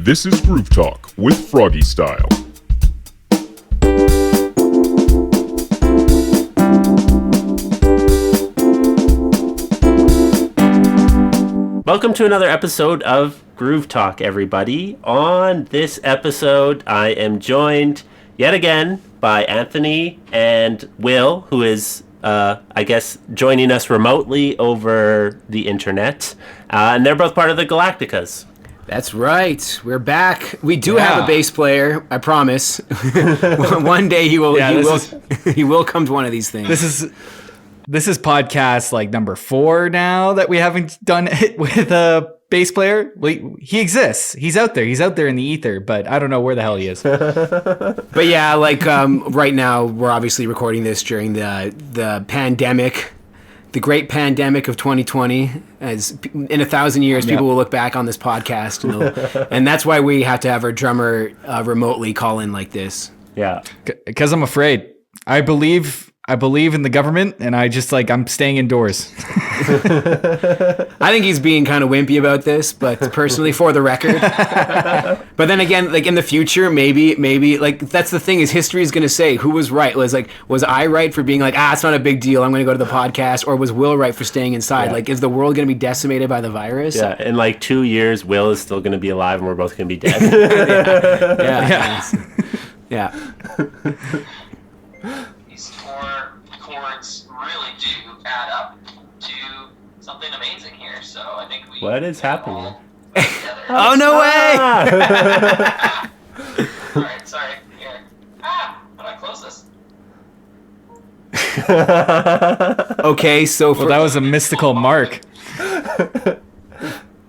This is Groove Talk with Froggy Style. Welcome to another episode of Groove Talk, everybody. On this episode, I am joined yet again by Anthony and Will, who is, I guess, joining us remotely over the internet. And they're both part of the Galacticas. That's right. We're back. We do have a bass player, I promise. One day he will he will come to one of these things. This is podcast like number 4 now that we haven't done it with a bass player. He exists. He's out there. He's out there in the ether, but I don't know where the hell he is. But yeah, like right now we're obviously recording this during the pandemic, the great pandemic of 2020. As in 1,000 years, people will look back on this podcast, and that's why we have to have our drummer remotely call in like this. Yeah, because I'm afraid. I believe in the government, and I'm staying indoors. I think he's being kind of wimpy about this, but personally, for the record. But then again, like in the future, maybe like that's the thing is history is going to say who was right. Was I right for being like, it's not a big deal, I'm going to go to the podcast, or was Will right for staying inside? Yeah. Like, is the world going to be decimated by the virus? Yeah, in like 2 years, Will is still going to be alive, and we're both going to be dead. Yeah. These four chords really do add up to something amazing here. So I think we. What is happening? Oh, no way! All right, sorry. Here. How do I close this? Okay, so Well, that was a mystical mark.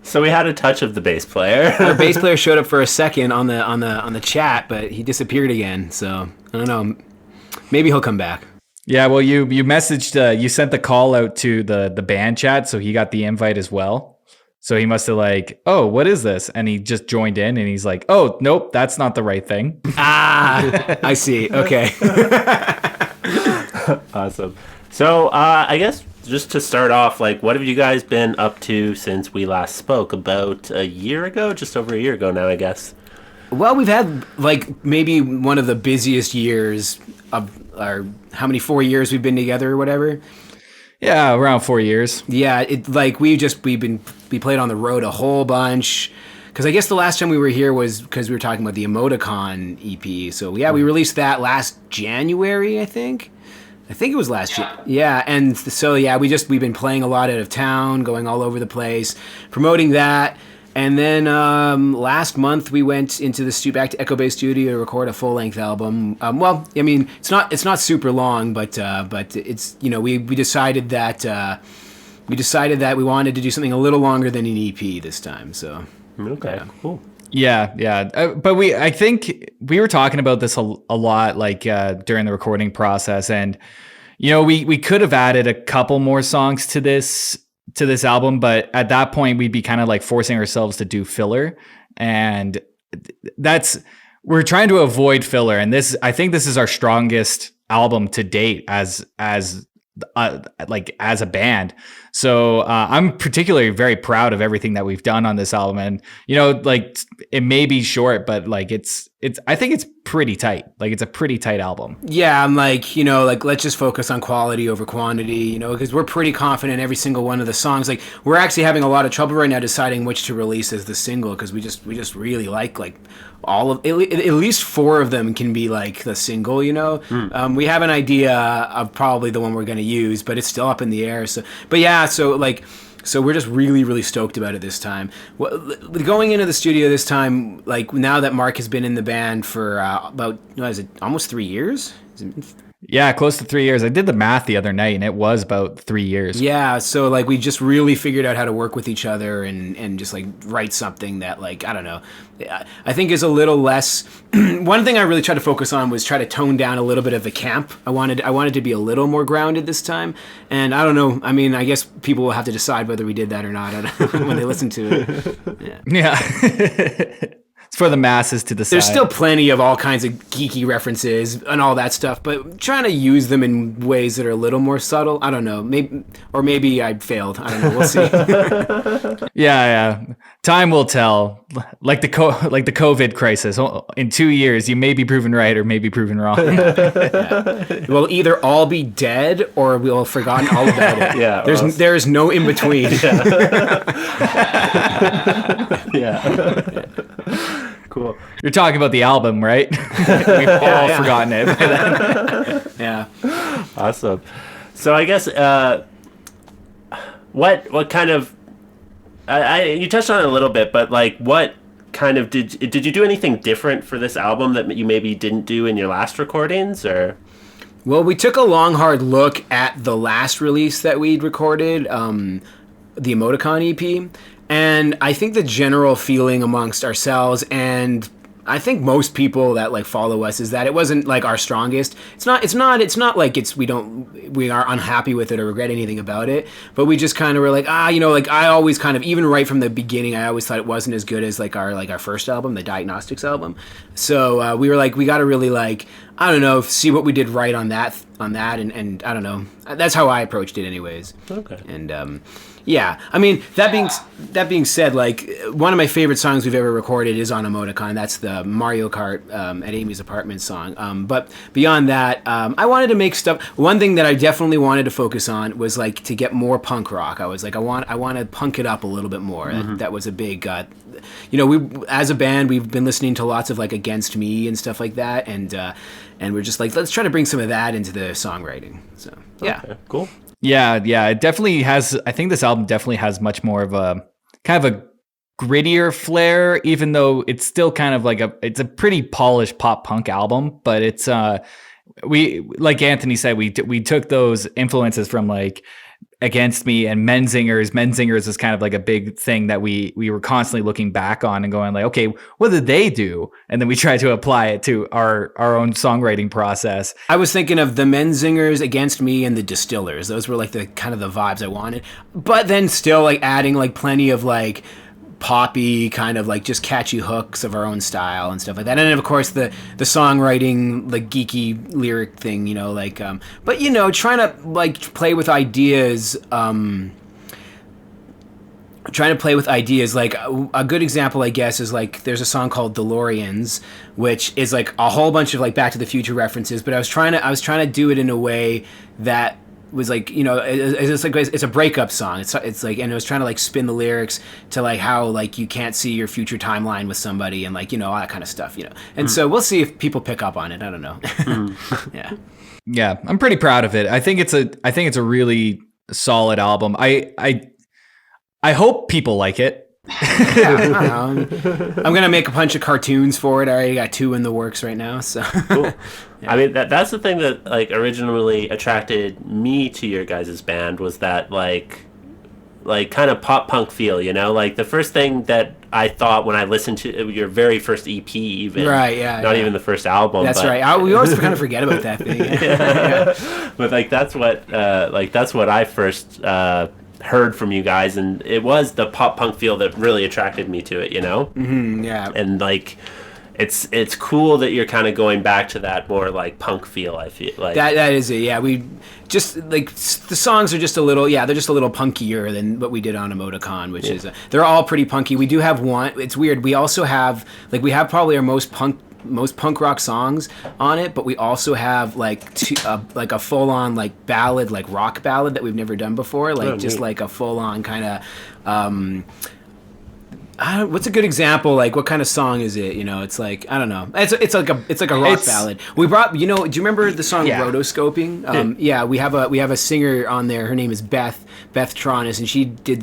So we had a touch of the bass player. our bass player showed up for a second on the chat, but he disappeared again. So I don't know. Maybe he'll come back. Yeah, well, you messaged, you sent the call out to the band chat, so he got the invite as well. So he must have like, oh, what is this? And he just joined in, and he's like, oh, nope, that's not the right thing. I see. Okay. Awesome. So I guess just to start off, like, what have you guys been up to since we last spoke? About a year ago? Just over a year ago now, I guess. Well, we've had like maybe one of the busiest years of our how many 4 years we've been together or whatever. Yeah, around 4 years. Yeah, it like we played on the road a whole bunch. Because I guess the last time we were here was because we were talking about the Emoticon EP. So yeah, we released that last January, I think. I think it was last year. Yeah, and so yeah, we've been playing a lot out of town, going all over the place, promoting that. And then last month we went into back to Echo Bay Studio to record a full-length album. Well, I mean, it's not super long, but it's we decided that we wanted to do something a little longer than an EP this time. So Okay, cool. Yeah. But I think we were talking about this a lot, like during the recording process, and we could have added a couple more songs to this album, but at that point we'd be kind of like forcing ourselves to do filler, and we're trying to avoid filler. And I think this is our strongest album to date as a band. So I'm particularly very proud of everything that we've done on this album. And, like it may be short, but like I think it's pretty tight. Like it's a pretty tight album. Yeah, I'm like, let's just focus on quality over quantity, because we're pretty confident in every single one of the songs. Like we're actually having a lot of trouble right now deciding which to release as the single, because we just really like all of at least 4 of them can be like the single. We have an idea of probably the one we're going to use, but it's still up in the air. So we're just really, really stoked about it this time. Going into the studio this time, like now that Mark has been in the band for about almost 3 years? Yeah, close to 3 years. I did the math the other night, and it was about 3 years. Yeah, so like we just really figured out how to work with each other and just like write something that, like, I don't know, I think is a little less. One thing I really tried to focus on was try to tone down a little bit of the camp. I wanted to be a little more grounded this time, and I don't know. I mean, I guess people will have to decide whether we did that or not when they listen to it. Yeah. It's for the masses to decide. There's still plenty of all kinds of geeky references and all that stuff, but trying to use them in ways that are a little more subtle. I don't know. Maybe I failed. I don't know. We'll see. Yeah. Time will tell. Like the COVID crisis. In 2 years, you may be proven right or may be proven wrong. We'll either all be dead or we'll have forgotten all about it. Yeah, there's no in between. Yeah. Cool. You're talking about the album, right? We've all forgotten it by then. Yeah. Awesome. So I guess what kind of you touched on it a little bit, but like what kind of did you do anything different for this album that you maybe didn't do in your last recordings, or? Well, we took a long, hard look at the last release that we'd recorded, the Emoticon EP, and I think the general feeling amongst ourselves and I think most people that like follow us is that it wasn't like our strongest. It's not like we are unhappy with it or regret anything about it, but we just kind of were like, like I always kind of, even right from the beginning, I always thought it wasn't as good as like our first album, the Diagnostics album. So we were like, we got to really like, I don't know, see what we did right on that, and I don't know. That's how I approached it anyways. Okay. And yeah, I mean, that being said, like one of my favorite songs we've ever recorded is on Emoticon. That's the Mario Kart at Amy's apartment song. But beyond that, I wanted to make stuff. One thing that I definitely wanted to focus on was like to get more punk rock. I was like, I want to punk it up a little bit more. Mm-hmm. That was a big, we as a band we've been listening to lots of like Against Me and stuff like that, and we're just like, let's try to bring some of that into the songwriting. So yeah, okay, cool. Yeah, it definitely has. I think this album definitely has much more of a kind of a grittier flair, even though it's still kind of like it's a pretty polished pop punk album. But it's we, like Anthony said, we took those influences from like Against Me and Menzingers. Menzingers is kind of like a big thing that we were constantly looking back on and going like, okay, what did they do? And then we tried to apply it to our own songwriting process. I was thinking of the Menzingers, Against Me, and the Distillers. Those were like the kind of the vibes I wanted, but then still like adding like plenty of like poppy kind of like just catchy hooks of our own style and stuff like that. And then of course the songwriting, the geeky lyric thing, but trying to like play with ideas, like a good example, I guess, is like there's a song called DeLoreans, which is like a whole bunch of like Back to the Future references, but I was trying to do it in a way that was like, it's a breakup song. It's like, and it was trying to like spin the lyrics to like how like you can't see your future timeline with somebody and like, all that kind of stuff, And so we'll see if people pick up on it. I don't know. Yeah, I'm pretty proud of it. I think it's a really solid album. I hope people like it. I don't know. I'm gonna make a bunch of cartoons for it. I already got 2 in the works right now. So cool. Yeah. I mean, that's the thing that like originally attracted me to your guys' band was that like kind of pop punk feel, like the first thing that I thought when I listened to your very first EP, even right, yeah, not even the first album. That's right. We always kind of forget about that thing. Yeah. But like that's what I first heard from you guys, and it was the pop punk feel that really attracted me to it, Mm-hmm, yeah. And like it's cool that you're kind of going back to that more like punk feel. I feel like that is it. Yeah, we just like the songs are just a little, they're just a little punkier than what we did on Emoticon, which is they're all pretty punky. We do have one. It's weird. We also have we have probably our most punk rock songs on it, but we also have like a full on like ballad, like rock ballad that we've never done before, like a full on kind of what's a good example? Like what kind of song is it? It's like, I don't know. It's like a rock ballad. We brought, do you remember the song Rotoscoping? We have a singer on there. Her name is Beth Tronis, and she did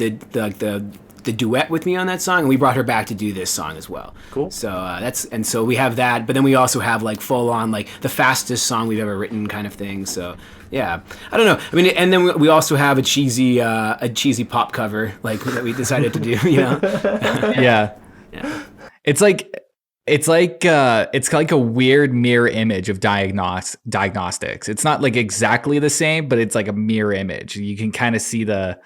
the duet with me on that song, and we brought her back to do this song as well. Cool. So so we have that, but then we also have like full on like the fastest song we've ever written kind of thing. So yeah, I don't know. I mean, and then we also have a cheesy pop cover like that we decided to do. Yeah. It's like a weird mirror image of diagnostics. It's not like exactly the same, but it's like a mirror image. You can kind of see the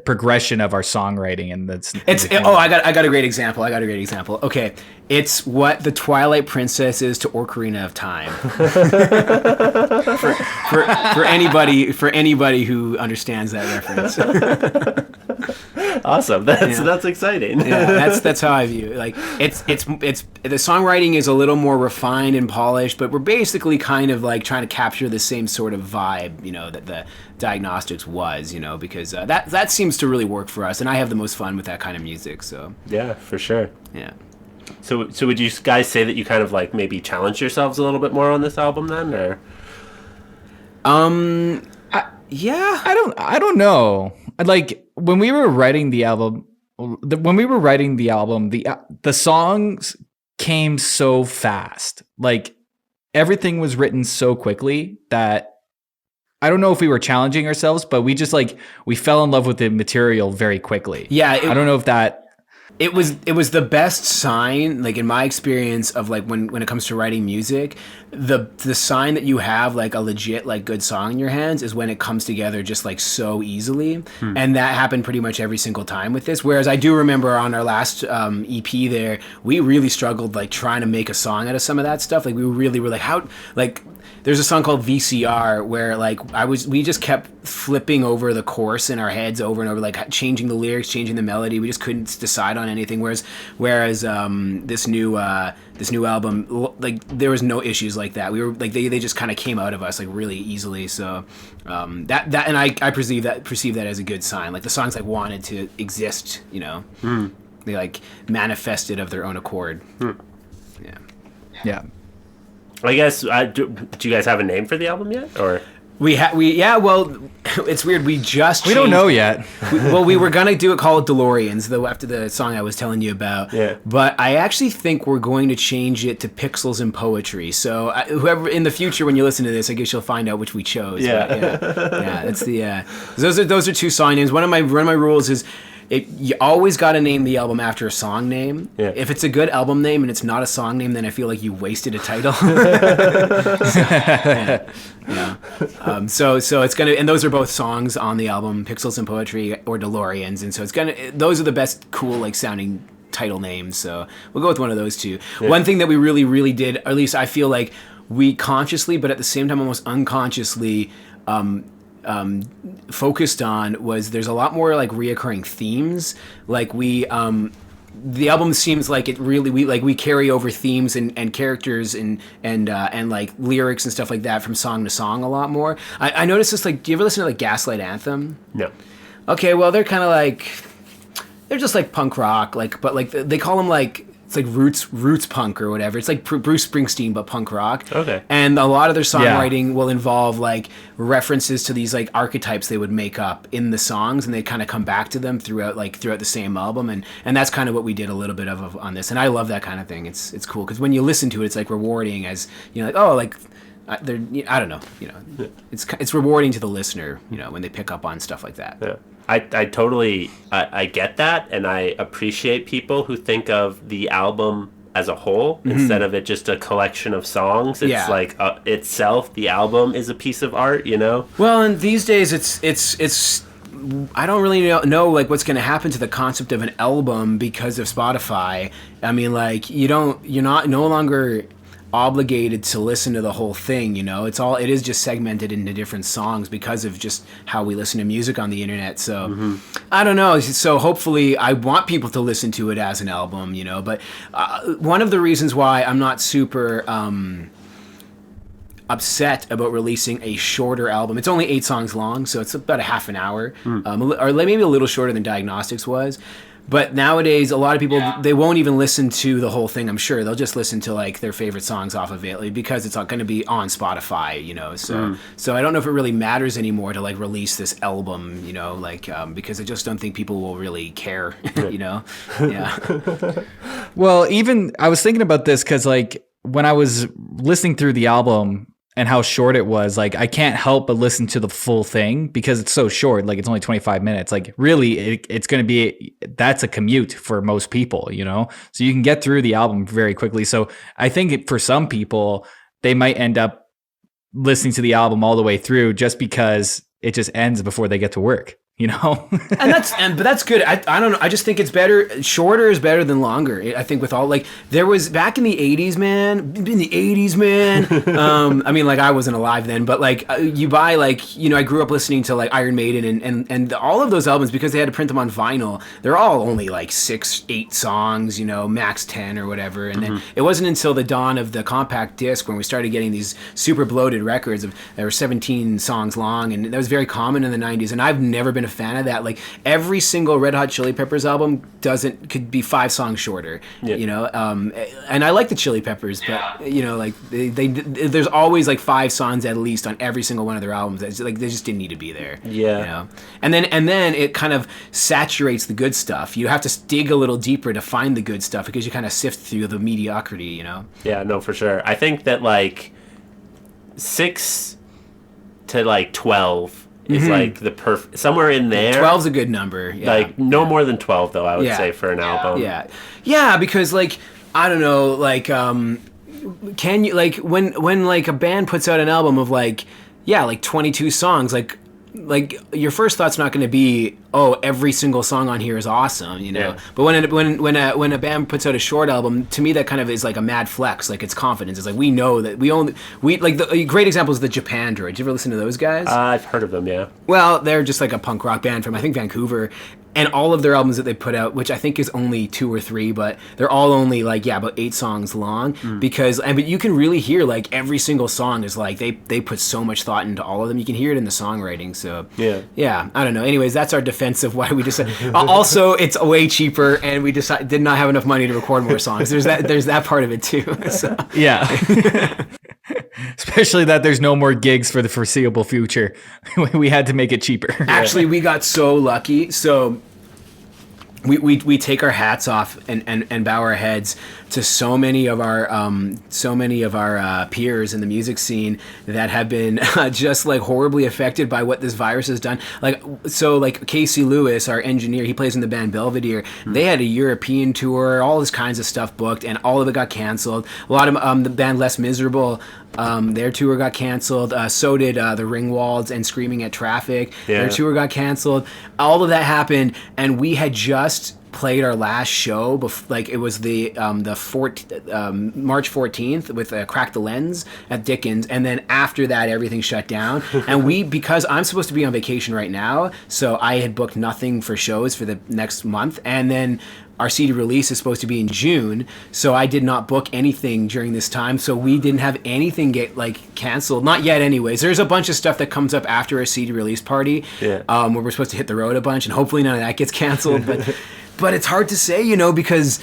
progression of our songwriting, and I got a great example. Okay, it's what the Twilight Princess is to Ocarina of Time. for anybody who understands that reference. Awesome. That's exciting. Yeah, that's how I view it. Like it's the songwriting is a little more refined and polished, but we're basically kind of like trying to capture the same sort of vibe, that the Diagnostics was, because that seems to really work for us, and I have the most fun with that kind of music. So yeah, for sure. Yeah. So would you guys say that you kind of like maybe challenge yourselves a little bit more on this album then, or? Yeah. I don't know. Like when we were writing the album, the songs came so fast. Like everything was written so quickly that I don't know if we were challenging ourselves, but we just we fell in love with the material very quickly. Yeah. I don't know if that. It was the best sign, like in my experience of like when it comes to writing music, the sign that you have like a legit like good song in your hands is when it comes together just like so easily, and that happened pretty much every single time with this. Whereas I do remember on our last EP there, we really struggled like trying to make a song out of some of that stuff. Like we really were like how like. There's a song called VCR where like we just kept flipping over the chorus in our heads over and over, like changing the lyrics, changing the melody. We just couldn't decide on anything. Whereas this new album, like there was no issues like that. We were like they just kind of came out of us like really easily. So that and I perceive that as a good sign. Like the songs like wanted to exist, they like manifested of their own accord. Yeah. I guess, do you guys have a name for the album yet, or? Well, it's weird. We don't know yet. we were gonna call it DeLoreans, though, after the song I was telling you about. Yeah. But I actually think we're going to change it to Pixels and Poetry. So whoever in the future, when you listen to this, I guess you'll find out which we chose. Yeah. That's the. Those are two song names. One of my rules is. You always got to name the album after a song name. Yeah. If it's a good album name and it's not a song name, then I feel like you wasted a title. So it's gonna, and those are both songs on the album, Pixels and Poetry or DeLoreans, and so those are the best cool like sounding title names. So we'll go with one of those two. Yeah. One thing that we really, really did, or at least I feel like we consciously, but at the same time almost unconsciously. Focused on was there's a lot more like reoccurring themes. Like the album seems like it really we carry over themes and characters and like lyrics and stuff like that from song to song a lot more. I noticed this, like, do you ever listen to like Gaslight Anthem? No. Okay, well they're kind of like they're just like punk rock, like, but like they call them like. It's like roots punk or whatever. It's like Bruce Springsteen but punk rock. Okay. And a lot of their songwriting will involve like references to these like archetypes they would make up in the songs, and they kind of come back to them throughout the same album, and that's kind of what we did a little bit of on this. And I love that kind of thing. It's cool because when you listen to it, it's like rewarding as like, oh, like they're, I don't know, it's rewarding to the listener, when they pick up on stuff like that. Yeah. I totally I get that, and I appreciate people who think of the album as a whole instead of it just a collection of songs. It's like itself, the album is a piece of art, Well, and these days it's I don't really know like what's going to happen to the concept of an album because of Spotify. I mean, like you're no longer obligated to listen to the whole thing, it is just segmented into different songs because of just how we listen to music on the internet. So I don't know, so hopefully I want people to listen to it as an album, but one of the reasons why I'm not super upset about releasing a shorter album, it's only 8 songs long, so it's about a half an hour, or maybe a little shorter than Diagnostics was. But nowadays, a lot of people, they won't even listen to the whole thing, I'm sure. They'll just listen to, like, their favorite songs off of it because it's not going to be on Spotify, So I don't know if it really matters anymore to, like, release this album, because I just don't think people will really care, Yeah. Well, even, I was thinking about this because, like, when I was listening through the album and how short it was, like, I can't help but listen to the full thing because it's so short. Like, it's only 25 minutes. Like, really, it's going to be, that's a commute for most people, So you can get through the album very quickly. So I think for some people, they might end up listening to the album all the way through just because it just ends before they get to work. But that's good. I don't know. I just think it's better. Shorter is better than longer. I think with all like there was back in the 80s, man. In the 80s, man. I mean, like I wasn't alive then, but like you buy like I grew up listening to like Iron Maiden and all of those albums because they had to print them on vinyl. They're all only like 6-8 songs, max 10 or whatever. And then it wasn't until the dawn of the compact disc when we started getting these super bloated records that were 17 songs long, and that was very common in the 90s. And I've never been a fan of that. Like every single Red Hot Chili Peppers album could be 5 songs shorter. And I like the Chili Peppers, but like there's always like 5 songs at least on every single one of their albums. It's like they just didn't need to be there. And then it kind of saturates the good stuff. You have to dig a little deeper to find the good stuff because you kind of sift through the mediocrity. Yeah, no, for sure. I think that like 6 to like 12 is like the perfect somewhere in there. 12's a good number. Like no more than 12 though, I would say for an album. Yeah, because like I don't know, like can you like when like a band puts out an album of like 22 songs, like your first thought's not going to be, oh, every single song on here is awesome, But when a band puts out a short album, to me that kind of is like a mad flex, like it's confidence. It's like we know that we like a great example is the Japan Droid. Did you ever listen to those guys? I've heard of them, yeah. Well, they're just like a punk rock band from I think Vancouver. And all of their albums that they put out, which I think is only 2 or 3, but they're all only like about 8 songs long. But you can really hear like every single song is like they put so much thought into all of them. You can hear it in the songwriting. So yeah, I don't know. Anyways, that's our defense of why we decided. Also, it's way cheaper, and we did not have enough money to record more songs. There's that part of it too. So. Yeah. Especially that there's no more gigs for the foreseeable future. We had to make it cheaper. Actually, we got so lucky. So we take our hats off and bow our heads to so many of our peers in the music scene that have been just like horribly affected by what this virus has done. Like Casey Lewis, our engineer, he plays in the band Belvedere. They had a European tour, all this kinds of stuff booked, and all of it got canceled. A lot of the band Less Miserable, their tour got canceled. So did the Ringwalds and Screaming at Traffic. Their tour got canceled. All of that happened, and we had just played our last show. It was the March 14th with Crack the Lens at Dickens, and then after that everything shut down. And because I'm supposed to be on vacation right now, so I had booked nothing for shows for the next month, and then our CD release is supposed to be in June, so I did not book anything during this time, so we didn't have anything get like canceled. Not yet anyways. There's a bunch of stuff that comes up after a CD release party where we're supposed to hit the road a bunch, and hopefully none of that gets canceled. But it's hard to say, because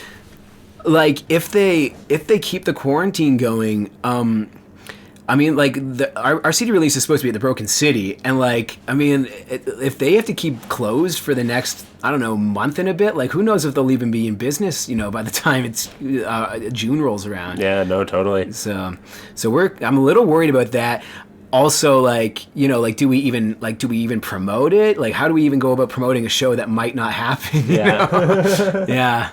like if they keep the quarantine going, I mean, like our CD release is supposed to be at the Broken City, and like, I mean, if they have to keep closed for the next, I don't know, month and a bit, like who knows if they'll even be in business, by the time it's June rolls around. Yeah, no, totally. So I'm a little worried about that. Also, like, do we even promote it? Like, how do we even go about promoting a show that might not happen? Yeah.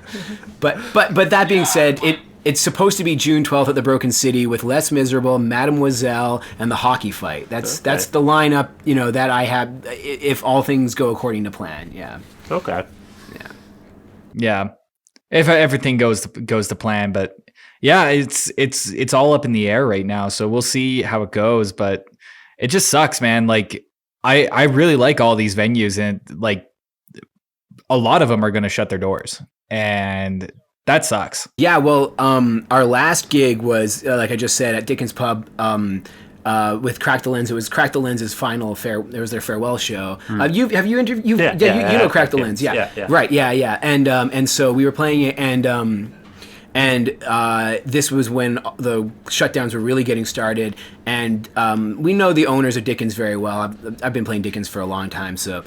But that being said, it's supposed to be June 12th at the Broken City with Less Miserable, Mademoiselle, and the Hockey Fight. That's the lineup, that I have if all things go according to plan. Yeah. Okay. Yeah. If everything goes to plan, but yeah, it's all up in the air right now, so we'll see how it goes, but it just sucks, man. Like I really like all these venues, and like a lot of them are going to shut their doors, and that sucks. Yeah, well, our last gig was like I just said at Dickens Pub with Crack the Lens. It was Crack the Lens's final it was their farewell show. Have you interviewed? You know Crack the Lens, yeah. Right, yeah. And so we were playing it, and this was when the shutdowns were really getting started, and we know the owners of Dickens very well. I've been playing Dickens for a long time, so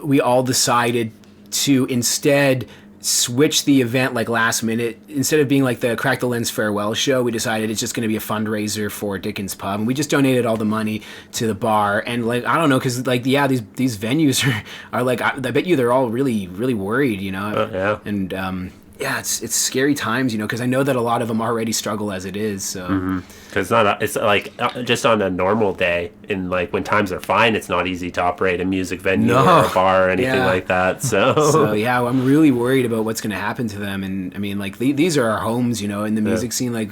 we all decided to instead switch the event like last minute. Instead of being like the Crack the Lens farewell show, we decided it's just going to be a fundraiser for Dickens Pub, and we just donated all the money to the bar. And like, I don't know, because like, yeah, these venues are like, I bet you they're all really, really worried, Yeah. And yeah, it's scary times, because I know that a lot of them already struggle as it is. So Because it's like just on a normal day, in like when times are fine, it's not easy to operate a music venue or a bar or anything like that. So yeah, I'm really worried about what's going to happen to them. And I mean, like these are our homes, in the music scene. Like,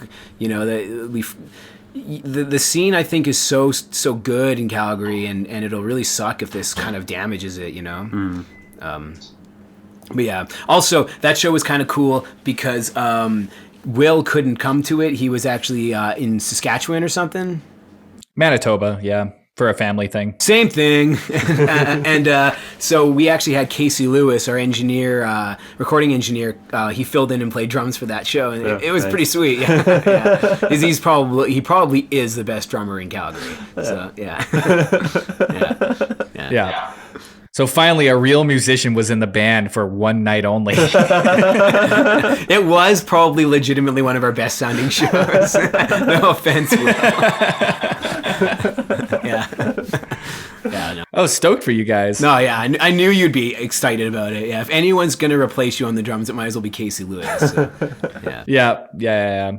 the scene I think is so good in Calgary, and it'll really suck if this kind of damages it. But yeah, also that show was kind of cool because Will couldn't come to it. He was actually in Saskatchewan or something. Manitoba, yeah, for a family thing. Same thing. and so we actually had Casey Lewis, our engineer, recording engineer. He filled in and played drums for that show, and it was pretty sweet. Yeah. He probably is the best drummer in Calgary. So yeah. Yeah. So finally, a real musician was in the band for one night only. It was probably legitimately one of our best sounding shows. No offense, Will. Yeah. No. I was stoked for you guys. No, yeah, I knew you'd be excited about it. Yeah, if anyone's gonna replace you on the drums, it might as well be Casey Lewis. So, Yeah.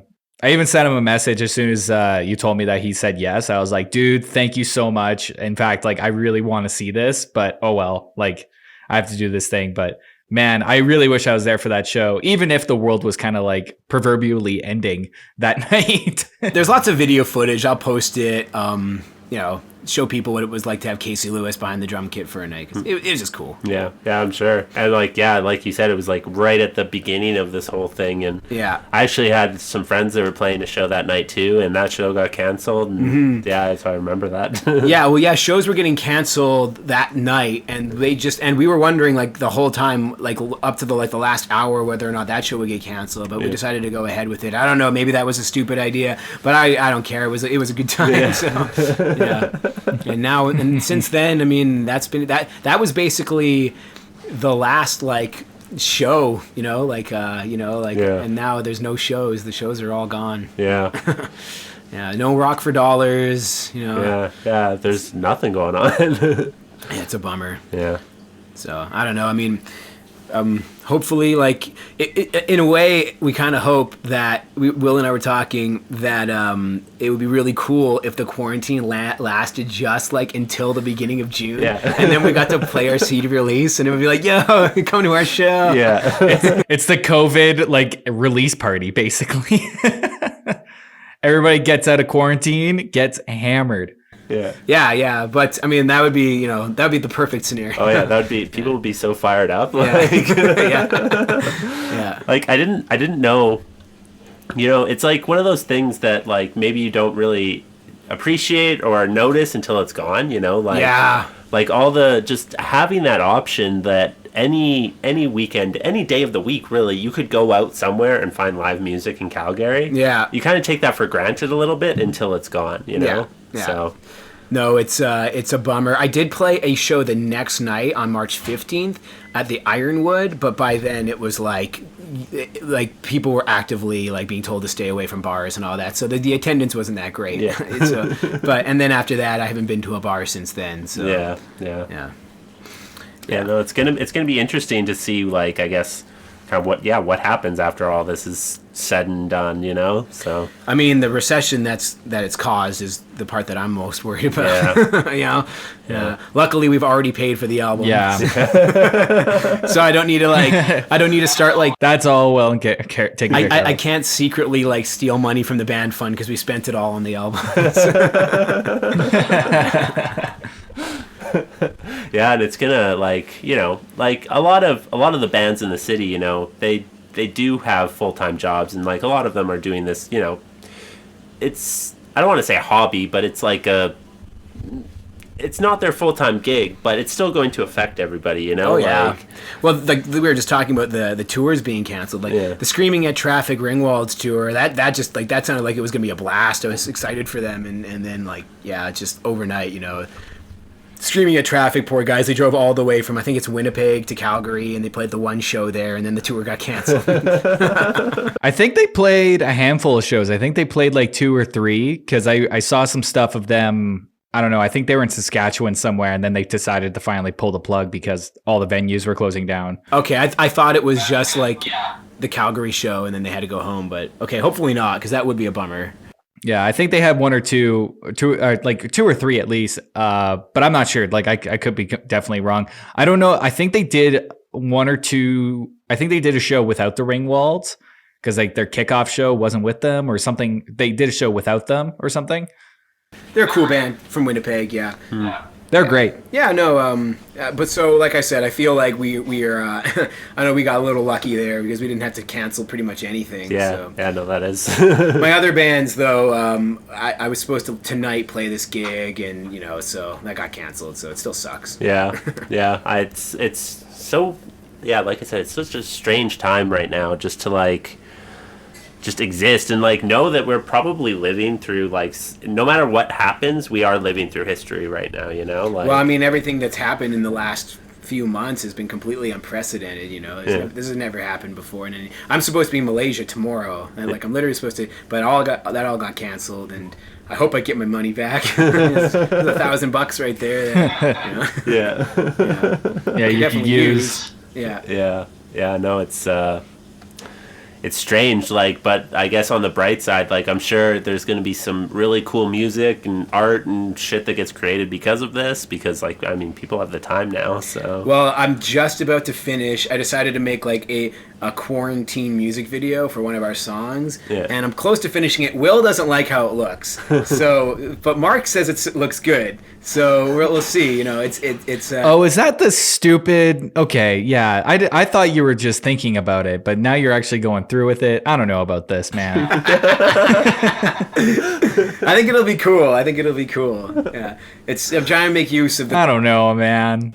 I even sent him a message as soon as you told me that he said yes. I was like, dude, thank you so much. In fact, like, I really want to see this, but oh well, like, I have to do this thing. But man, I really wish I was there for that show, even if the world was kind of like proverbially ending that night. There's lots of video footage. I'll post it. Show people what it was like to have Casey Lewis behind the drum kit for a night. 'Cause it was just cool. Yeah, I'm sure. And like you said, it was like right at the beginning of this whole thing. And yeah, I actually had some friends that were playing a show that night too, and that show got canceled. And yeah, so I remember that. Shows were getting canceled that night, and we were wondering like the whole time, like up to the last hour, whether or not that show would get canceled. But we decided to go ahead with it. I don't know, maybe that was a stupid idea, but I don't care. It was a good time. Yeah. So yeah. And since then, I mean, that was basically the last like show, and now there's no shows. The shows are all gone. Yeah. Yeah, no Rock for Dollars, Yeah, there's nothing going on. Yeah, it's a bummer. Yeah. So, I don't know. I mean, hopefully, like, in a way, we kind of hope that, Will and I were talking, that it would be really cool if the quarantine lasted just, like, until the beginning of June. Yeah. And then we got to play our CD release, and it would be like, yo, come to our show. Yeah. It's the COVID, like, release party, basically. Everybody gets out of quarantine, gets hammered. Yeah. But I mean, that would be the perfect scenario. Oh yeah, people would be so fired up. Yeah. Yeah. Like I didn't know. It's like one of those things that like maybe you don't really appreciate or notice until it's gone. Like all the just having that option that any weekend, any day of the week, really, you could go out somewhere and find live music in Calgary. Yeah. You kind of take that for granted a little bit until it's gone. Yeah. So. No, it's a bummer. I did play a show the next night on March 15th at the Ironwood, but by then it was like people were actively like being told to stay away from bars and all that. So the attendance wasn't that great. Yeah. And then after that, I haven't been to a bar since then. So Yeah. No, it's gonna be interesting to see, like, I guess, kind of what happens after all this is said and done, So I mean, the recession that it's caused is the part that I'm most worried about. Yeah. Luckily, we've already paid for the album. Yeah. So I don't need to start like. That's all well and taken care of. I can't secretly like steal money from the band fund because we spent it all on the album. Yeah, and it's gonna like a lot of the bands in the city, they do have full-time jobs, and like a lot of them are doing this, it's, I don't want to say a hobby, but it's like it's not their full-time gig, but it's still going to affect everybody, Oh yeah. Well, like we were just talking about the tours being canceled, like the Screaming at Traffic Ringwald's tour. That just like that sounded like it was gonna be a blast. I was excited for them, and then like just overnight, Screaming at Traffic, poor guys. They drove all the way from, I think it's Winnipeg to Calgary, and they played the one show there, and then the tour got canceled. I think they played a handful of shows. I think they played like 2 or 3, because I saw some stuff of them I don't know. I think they were in Saskatchewan somewhere, and then they decided to finally pull the plug because all the venues were closing down. Okay, I thought it was just like the Calgary show, and then they had to go home. But okay, hopefully not, because that would be a bummer. Yeah, I think they had one or two, like 2 or 3 at least. But I'm not sure. Like I could be definitely wrong. I don't know. I think they did 1 or 2. I think they did a show without the Ringwalds because like their kickoff show wasn't with them or something. They did a show without them or something. They're a cool band from Winnipeg. Yeah. They're great. Yeah, no, but so like I said, I feel like we are. I know we got a little lucky there because we didn't have to cancel pretty much anything. Yeah, so. yeah, no, that is. My other bands, though, I was supposed to tonight play this gig, and so that got canceled. So it still sucks. Yeah, it's so. Yeah, like I said, it's such a strange time right now, just to like. Just exist and like know that we're probably living through like no matter what happens, we are living through history right now. Like. Well, I mean, everything that's happened in the last few months has been completely unprecedented. This has never happened before. And I'm supposed to be in Malaysia tomorrow, and like I'm literally supposed to, but that all got canceled. And I hope I get my money back. It's $1,000 right there. Yeah, you can use. Yeah. No, it's strange, like, but I guess on the bright side, like, I'm sure there's going to be some really cool music and art and shit that gets created because of this, because, like, I mean, people have the time now, so. Well, I'm just about to finish. I decided to make, like, a quarantine music video for one of our songs, and I'm close to finishing it. Will doesn't like how it looks, so, but Mark says it looks good, so we'll see, it's Oh, is that the stupid, okay, yeah, I thought you were just thinking about it, but now you're actually going through with it. I don't know about this, man. I think it'll be cool. Yeah, I'm trying to make use of I don't know, man.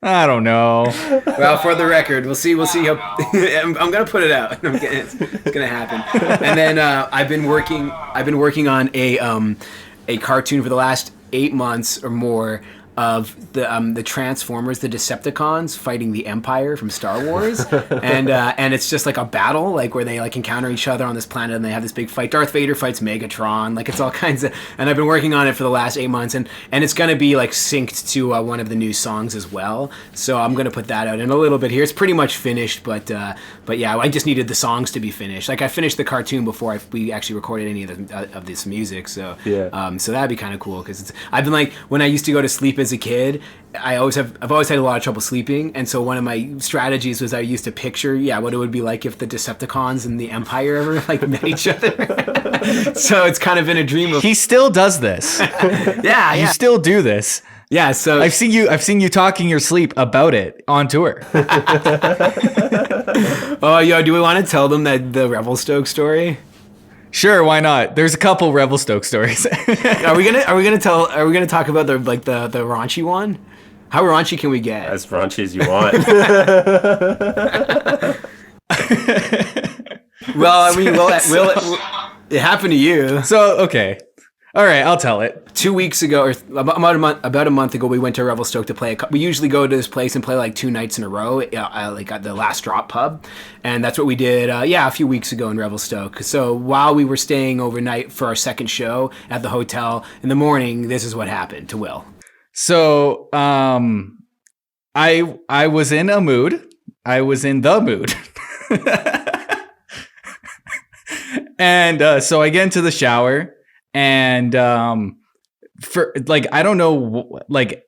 I don't know. Well, for the record, we'll see how I'm gonna put it out. It's gonna happen. And then I've been working on a cartoon for the last 8 months or more of the Transformers, the Decepticons fighting the Empire from Star Wars, and it's just like a battle, like where they like encounter each other on this planet and they have this big fight. Darth Vader fights Megatron, like it's all kinds of. And I've been working on it for the last 8 months, and it's gonna be like synced to one of the new songs as well. So I'm gonna put that out in a little bit here. It's pretty much finished, but yeah, I just needed the songs to be finished. Like I finished the cartoon before we actually recorded any of this music. So so that'd be kind of cool because I've been like when I used to go to sleep as a kid, I've always had a lot of trouble sleeping, and so one of my strategies was I used to picture what it would be like if the Decepticons and the Empire ever like met each other. So it's kind of been a dream of. He still does this. Yeah, you still do this. Yeah, so I've seen you talking your sleep about it on tour. Oh, do we want to tell them the Revelstoke story? Sure, why not? There's a couple Revelstoke stories. Are we gonna talk about the raunchy one? How raunchy can we get? As raunchy as you want. Well, I mean, it happened to you. So okay. All right, I'll tell it. 2 weeks ago, or about a month ago, we went to Revelstoke to play. We usually go to this place and play like 2 nights in a row, like at the Last Drop pub, and that's what we did. A few weeks ago in Revelstoke. So while we were staying overnight for our second show at the hotel in the morning, this is what happened to Will. So, I was in a mood. I was in the mood. And so I get into the shower. And for like I don't know, like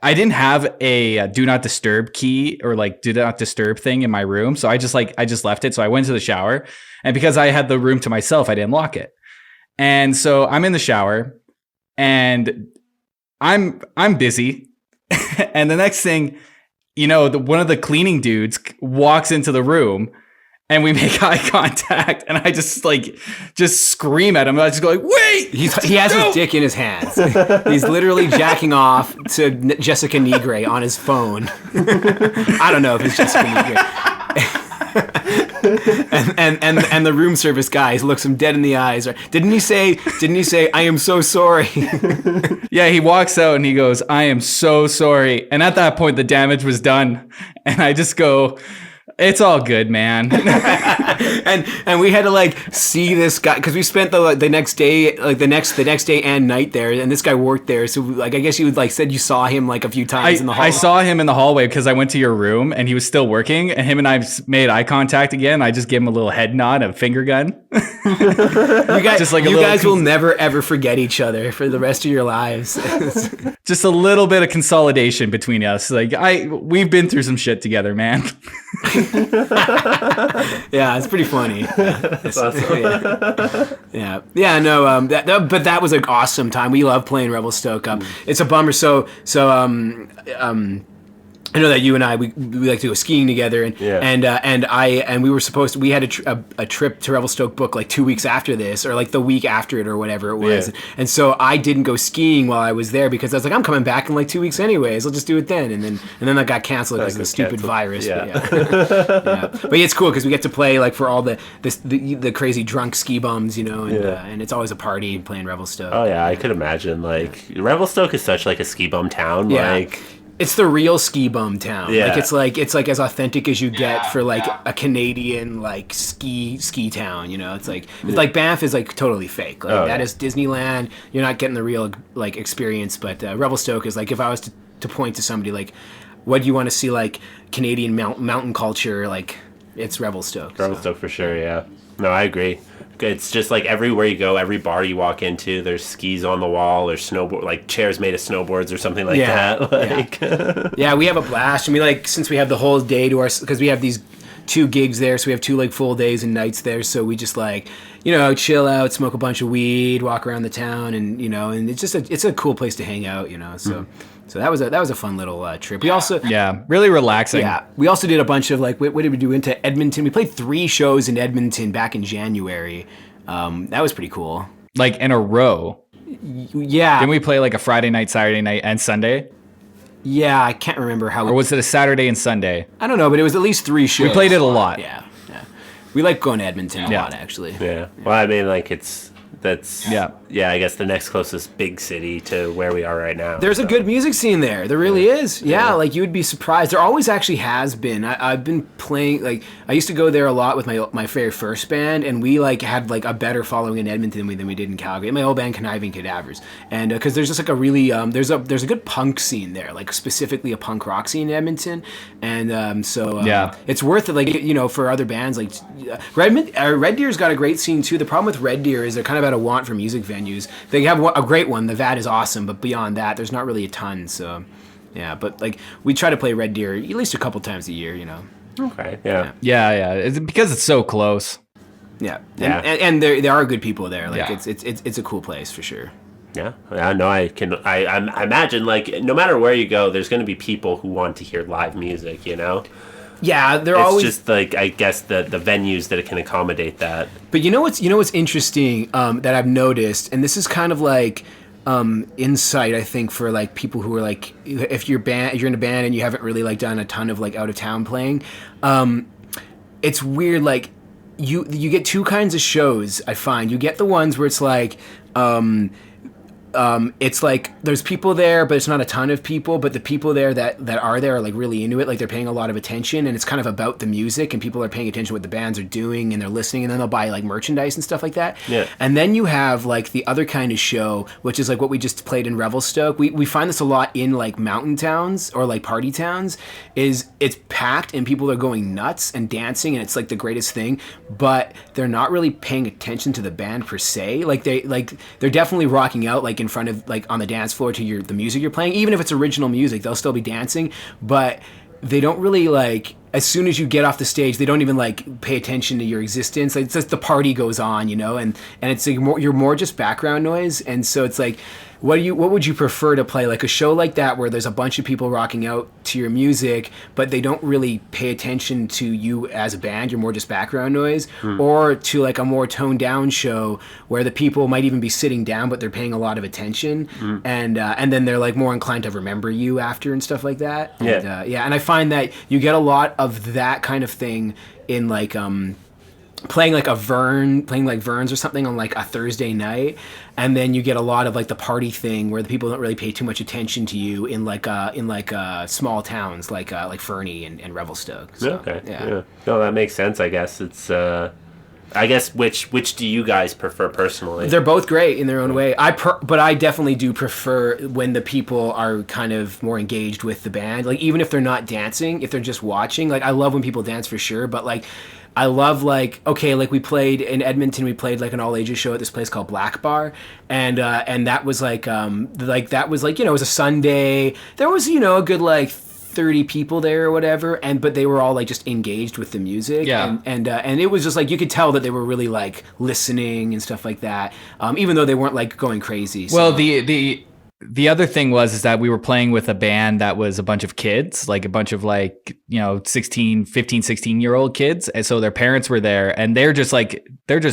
I didn't have a do not disturb key or like do not disturb thing in my room, so I just left it. So I went to the shower, and because I had the room to myself, I didn't lock it. And so I'm in the shower, and I'm busy, and the next thing, one of the cleaning dudes walks into the room. And we make eye contact, and I just scream at him. I just go like, "Wait!" He has his dick in his hands. He's literally jacking off to Jessica Negre on his phone. I don't know if it's Jessica Negre. and the room service guy looks him dead in the eyes. Didn't he say, "I am so sorry"? Yeah, he walks out and he goes, "I am so sorry." And at that point, the damage was done, and I just go. It's all good, man. and we had to like see this guy because we spent the next day, like the next day and night there, and this guy worked there. So like, I guess you like said you saw him like a few times in the hallway. I saw him in the hallway because I went to your room and he was still working, and him and I made eye contact again. I just gave him a little head nod, a finger gun. You guys will never ever forget each other for the rest of your lives. Just a little bit of consolidation between us. Like we've been through some shit together, man. Yeah, it's pretty funny. That's awesome. No, but that was an awesome time. We love playing Revelstoke. It's a bummer. So I know that you and I we like to go skiing together, and we were supposed to. We had a trip to Revelstoke book like 2 weeks after this, or like the week after it, or whatever it was. Yeah. And so I didn't go skiing while I was there because I was like, I'm coming back in like 2 weeks anyways. I'll just do it then. And then that got canceled because of the stupid virus. Yeah. But it's cool because we get to play like for all the crazy drunk ski bums, and it's always a party playing Revelstoke. Oh yeah, I could imagine. Like Revelstoke is such like a ski bum town. Yeah. Like. It's the real ski bum town. Yeah. Like it's like as authentic as you get for like a Canadian like ski town. It's like Banff is like totally fake. Like that is Disneyland. You're not getting the real like experience. But Revelstoke is like if I was to point to somebody like, what do you want to see like Canadian mountain culture? Like it's Revelstoke. Revelstoke for sure. Yeah. No, I agree. It's just like everywhere you go, every bar you walk into, there's skis on the wall or snowboard, like chairs made of snowboards or something like that. Like, yeah, we have a blast, and we like since we have the whole day to because we have these 2 gigs there, so we have 2 like full days and nights there. So we just like chill out, smoke a bunch of weed, walk around the town, and and it's just it's a cool place to hang out. So. So that was a fun little trip. We also really relaxing. Yeah, we also did a bunch of like what did we do into Edmonton? We played 3 shows in Edmonton back in January. That was pretty cool. Like in a row. Yeah. Didn't we play like a Friday night, Saturday night, and Sunday? Yeah, I can't remember how. Or was it a Saturday and Sunday? I don't know, but it was at least 3 shows. We played it a lot. Yeah. We like going to Edmonton a lot, actually. Yeah. Well, I mean, like I guess the next closest big city to where we are right now. There's a good music scene there. There really is. Yeah, like you would be surprised. There always actually has been. I've been playing like I used to go there a lot with my very first band, and we like had like a better following in Edmonton than we did in Calgary. My old band, Conniving Cadavers, and because there's just like a really there's a good punk scene there, like specifically a punk rock scene in Edmonton, and it's worth it. Like for other bands like Red Deer's got a great scene too. The problem with Red Deer is they're kind of out of want for music venues. They have a great one. The VAT is awesome, but beyond that, there's not really a ton. So, yeah. But like we try to play Red Deer at least a couple times a year. Okay. Yeah. Yeah. It's because it's so close. Yeah. And there are good people there. Like it's a cool place for sure. Yeah. No, I imagine like no matter where you go, there's going to be people who want to hear live music. Yeah, it's always just like I guess the venues that it can accommodate that. But you know what's interesting that I've noticed, and this is kind of like insight I think for like people who are like if you're in a band and you haven't really like done a ton of like out of town playing, it's weird like you get 2 kinds of shows. I find you get the ones where it's like. It's like there's people there, but it's not a ton of people. But the people there that are there are like really into it. Like they're paying a lot of attention, and it's kind of about the music, and people are paying attention to what the bands are doing, and they're listening, and then they'll buy like merchandise and stuff like that. Yeah. And then you have like the other kind of show, which is like what we just played in Revelstoke. We find this a lot in like mountain towns or like party towns. Is it's packed and people are going nuts and dancing, and it's like the greatest thing. But they're not really paying attention to the band per se. Like they're definitely rocking out like in front of like on the dance floor to the music you're playing. Even if it's original music, they'll still be dancing, but they don't really like as soon as you get off the stage, they don't even like pay attention to your existence. Like, it's just the party goes on, and it's like you're more just background noise. And so it's like, what would you prefer to play? Like a show like that where there's a bunch of people rocking out to your music, but they don't really pay attention to you as a band. You're more just background noise, or to like a more toned down show where the people might even be sitting down, but they're paying a lot of attention, and then they're like more inclined to remember you after and stuff like that. Yeah, and I find that you get a lot of that kind of thing in like playing like Verns or something on like a Thursday night, and then you get a lot of like the party thing where the people don't really pay too much attention to you in small towns like Fernie and Revelstoke. So, okay. Yeah. No, that makes sense. I guess it's I guess which do you guys prefer personally? They're both great in their own way. But I definitely do prefer when the people are kind of more engaged with the band. Like, even if they're not dancing, if they're just watching, like, I love when people dance for sure, but like, I love, like, okay, like, we played in Edmonton, we played like an all ages show at this place called Black Bar, and that was like that was like, you know, it was a Sunday. There was, you know, a good like 30 people there or whatever, but they were all like just engaged with the music, and it was just like, you could tell that they were really like listening and stuff like that, even though they weren't like going crazy. So. Well, the other thing was that we were playing with a band that was a bunch of kids, like a bunch of like, you know, 15, 16-year-old kids. And so their parents were there, and they're just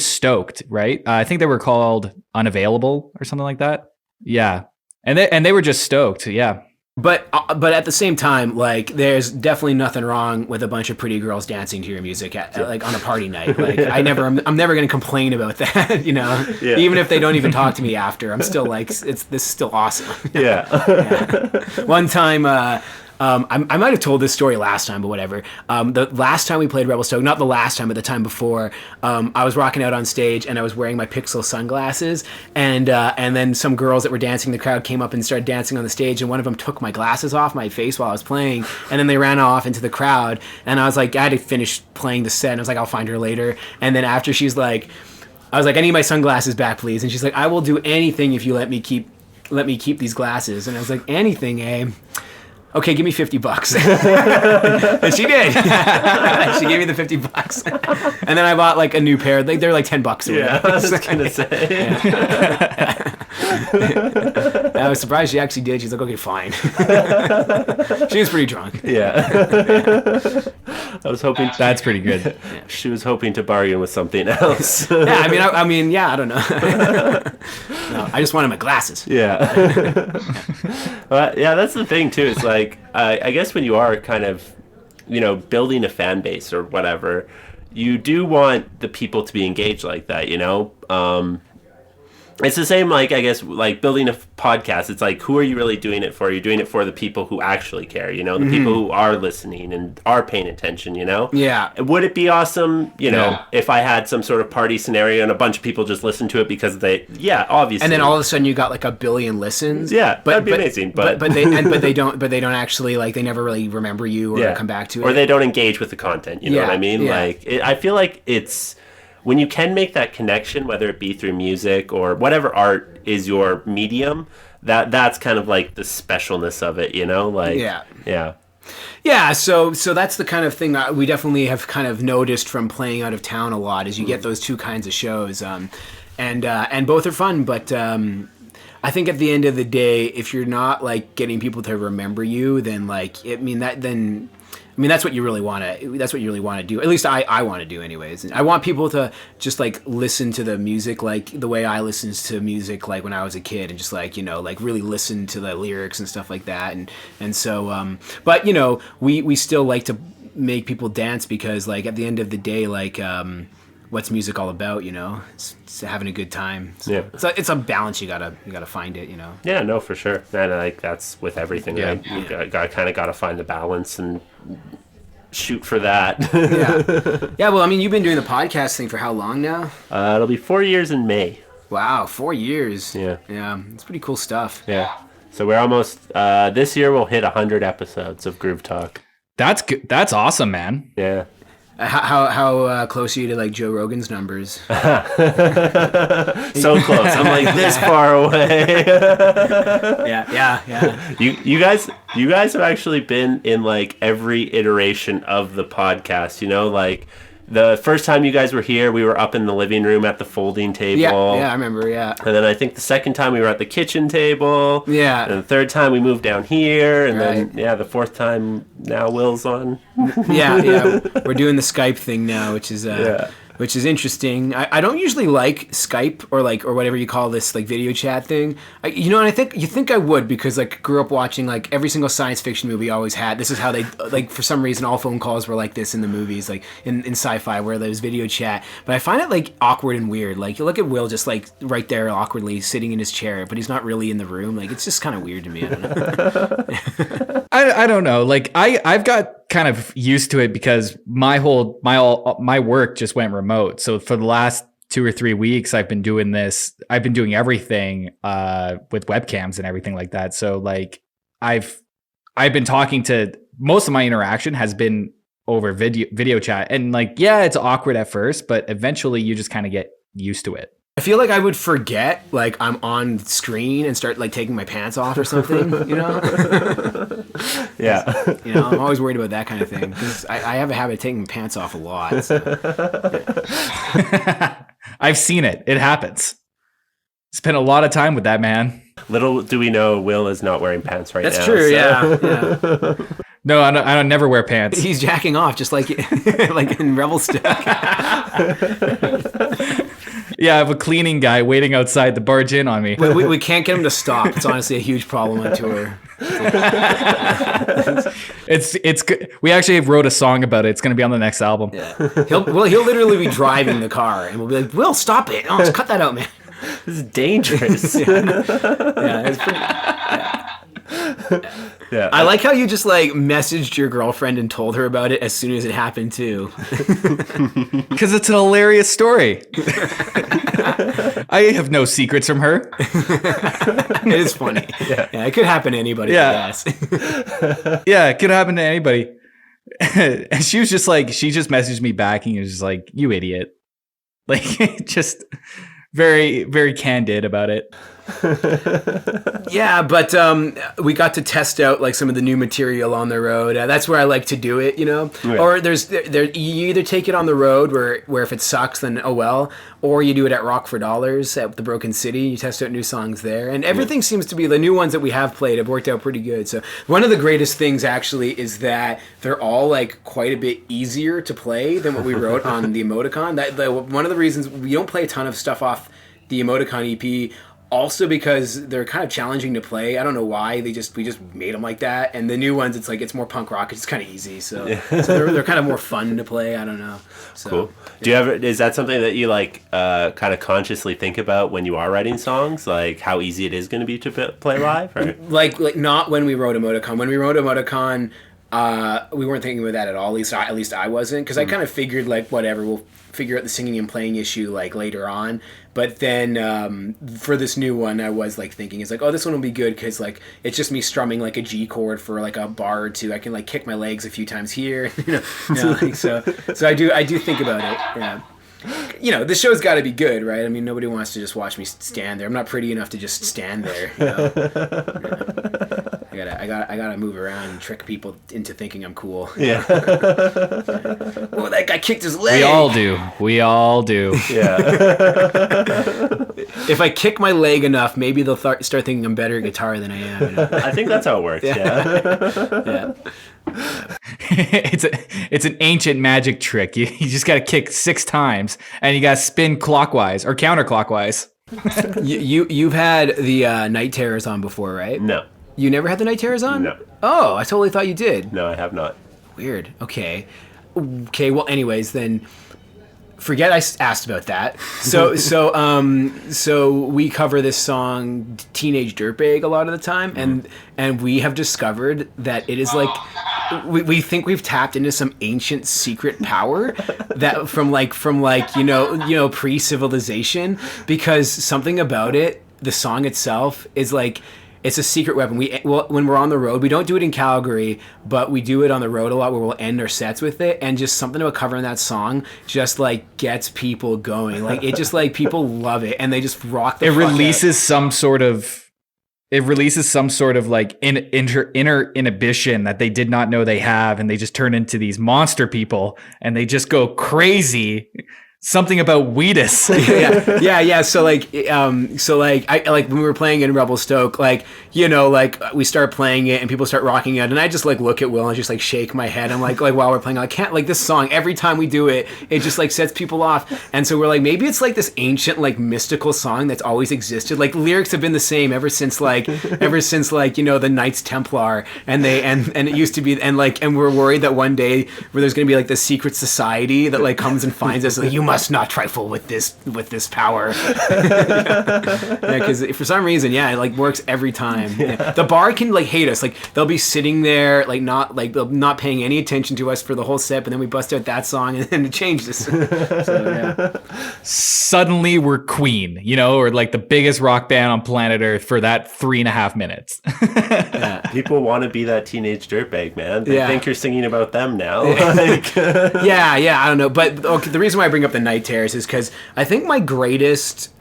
stoked, right? I think they were called Unavailable or something like that. Yeah. And they were just stoked. Yeah. But at the same time, like, there's definitely nothing wrong with a bunch of pretty girls dancing to your music like on a party night. Like, I'm never going to complain about that, you know. Yeah. Even if they don't even talk to me after, I'm still like, this is still awesome. Yeah. Yeah. One time, I might have told this story last time, but whatever. The last time we played Rebel Stoked, not the last time, but the time before, I was rocking out on stage and I was wearing my Pixel sunglasses, and then some girls that were dancing in the crowd came up and started dancing on the stage, and one of them took my glasses off my face while I was playing, and then they ran off into the crowd, and I was like, I had to finish playing the set, and I was like, I'll find her later, and then after I was like, I need my sunglasses back, please, and she's like, I will do anything if you let me keep these glasses, and I was like, anything, eh? Okay, give me $50. And she did. She gave me the $50. And then I bought like a new pair. They're like $10. Yeah, I was gonna say. I was surprised she actually did. She's like, okay, fine. She was pretty drunk. Yeah. I was hoping that's pretty good. She was hoping to bargain with something else. Yeah, I mean, yeah, I don't know. No, I just wanted my glasses. Yeah. Yeah, that's the thing too. It's like, I guess when you are kind of, you know, building a fan base or whatever, you do want the people to be engaged like that, you know? It's the same, like, I guess, like building a podcast. It's like, who are you really doing it for? You're doing it for the people who actually care, you know, the people who are listening and are paying attention, you know? Yeah. Would it be awesome, you know, if I had some sort of party scenario and a bunch of people just listen to it because obviously. And then all of a sudden you got like 1 billion listens. Yeah, that'd be amazing. But they don't actually, like, they never really remember you or come back to it. Or they don't engage with the content, you know what I mean? Yeah. Like, I feel like it's, when you can make that connection, whether it be through music or whatever art is your medium, that's kind of like the specialness of it, you know? Like, yeah. So that's the kind of thing that we definitely have kind of noticed from playing out of town a lot, is you get those two kinds of shows, and both are fun, but I think at the end of the day, if you're not like getting people to remember you, then like, that's what you really want to. That's what you really want to do. At least I want to do, anyways. And I want people to just like listen to the music like the way I listened to music like when I was a kid, and just like, you know, like really listen to the lyrics and stuff like that. And so, but you know, we still like to make people dance, because like at the end of the day, like, what's music all about? You know, it's having a good time. So yeah, it's a balance. You gotta find it. You know. Yeah, no, for sure. And like that's with everything, right? You gotta find the balance and shoot for that. Yeah. Well, I mean, you've been doing the podcast thing for how long now? It'll be 4 years in May. Wow, 4 years. Yeah. It's pretty cool stuff. Yeah. So we're almost this year we'll hit 100 episodes of Groove Talk. That's good. That's awesome, man. Yeah. How close are you to like Joe Rogan's numbers? So close. I'm like this far away. Yeah. You guys have actually been in like every iteration of the podcast, you know, like the first time you guys were here, we were up in the living room at the folding table. Yeah, I remember, yeah. And then I think the second time we were at the kitchen table. Yeah. And the third time we moved down here. And then, the fourth time now Will's on. Yeah. We're doing the Skype thing now, which is which is interesting. I don't usually like Skype or whatever you call this, like video chat thing. And I think I would, because like grew up watching like every single science fiction movie always had. This is how they, like, for some reason all phone calls were like this in the movies, like in sci-fi where there's video chat. But I find it like awkward and weird. Like you look at Will just like right there awkwardly sitting in his chair, but he's not really in the room. Like it's just kind of weird to me. I don't know. I don't know. Like I've got kind of used to it because my work just went remote. So for the last 2 or 3 weeks, I've been doing this. I've been doing everything with webcams and everything like that. So like I've been talking to, most of my interaction has been over video chat, and like, yeah, it's awkward at first, but eventually you just kind of get used to it. I feel like I would forget, like, I'm on screen and start, like, taking my pants off or something, you know? Yeah. You know, I'm always worried about that kind of thing, because I have a habit of taking my pants off a lot. So. I've seen it. It happens. Spent a lot of time with that man. Little do we know, Will is not wearing pants right now. That's true, yeah. No, I don't never wear pants. He's jacking off, just like like in Revelstoke. Yeah, I have a cleaning guy waiting outside to barge in on me. We can't get him to stop. It's honestly a huge problem on tour. It's good. We actually wrote a song about it. It's going to be on the next album. Yeah. He'll literally be driving the car, and we'll be like, "Will, stop it! Oh, just cut that out, man." This is dangerous. Yeah, it's pretty. Yeah. I like how you just like messaged your girlfriend and told her about it as soon as it happened too. Because it's a hilarious story. I have no secrets from her. It is funny. Yeah, it could happen to anybody. Yeah. I guess. Yeah, it could happen to anybody. And she was just like, she just messaged me back and was just like, "You idiot." Like, just very, very candid about it. Yeah, but we got to test out like some of the new material on the road. That's where I like to do it, you know. Yeah. Or you either take it on the road where if it sucks, then oh well, or you do it at Rock for Dollars at the Broken City. You test out new songs there, and everything seems to be, the new ones that we have played have worked out pretty good. So one of the greatest things actually is that they're all like quite a bit easier to play than what we wrote on the Emoticon. One of the reasons we don't play a ton of stuff off the Emoticon EP. Also because they're kind of challenging to play. I don't know why. We just made them like that. And the new ones, it's like, it's more punk rock. It's kind of easy. So they're kind of more fun to play. I don't know. So, cool. Do you ever, is that something that you like kind of consciously think about when you are writing songs? Like how easy it is going to be to play live? Or? Like not when we wrote Emoticon. When we wrote Emoticon, we weren't thinking about that at all. At least I wasn't. Because I kind of figured like, whatever, we'll figure out the singing and playing issue like later on. But then for this new one, I was like thinking, it's like, oh, this one will be good because like it's just me strumming like a G chord for like a bar or two. I can like kick my legs a few times here, like, so I do think about it. Yeah. You know, the show's got to be good, right? I mean, nobody wants to just watch me stand there. I'm not pretty enough to just stand there. You know? I gotta move around and trick people into thinking I'm cool. Yeah. Oh, that guy kicked his leg. We all do. Yeah. If I kick my leg enough, maybe they'll start thinking I'm better at guitar than I am. You know? I think that's how it works. Yeah. It's an ancient magic trick. You just got to kick 6 times, and you got to spin clockwise or counterclockwise. You've had the Night Terrors on before, right? No. You never had the Night Terrors on? No. Oh, I totally thought you did. No, I have not. Weird. Okay. Well, anyways, then forget I asked about that. So we cover this song Teenage Dirtbag a lot of the time, and we have discovered that it is like we think we've tapped into some ancient secret power that from pre-civilization, because something about it, the song itself is like, it's a secret weapon. When we're on the road, we don't do it in Calgary, but we do it on the road a lot where we'll end our sets with it. And just something about covering that song just like gets people going. Like it just like people love it and they just rock the fuck out. It releases some sort of like inner inhibition that they did not know they have. And they just turn into these monster people and they just go crazy. Something about Wheatus. yeah. So I like when we were playing in Revelstoke, like, you know, like we start playing it and people start rocking it, and I just like look at Will and just like shake my head. I'm like while we're playing, I can't, like, this song, every time we do it, it just like sets people off. And so we're like, maybe it's like this ancient like mystical song that's always existed. Like lyrics have been the same ever since like you know, the Knights Templar, and it used to be, and we're worried that one day where there's gonna be like this secret society that like comes and finds us, like, you must must not trifle with this power. Because for some reason, it like works every time. Yeah. The bar can like hate us. Like they'll be sitting there like not paying any attention to us for the whole set, but then we bust out that song and then it changes. So, suddenly we're Queen, or like the biggest rock band on planet Earth for that 3.5 minutes. People want to be that teenage dirtbag, man. They think you're singing about them now. I don't know. But okay, the reason why I bring up the Night Terrors is because I think my greatest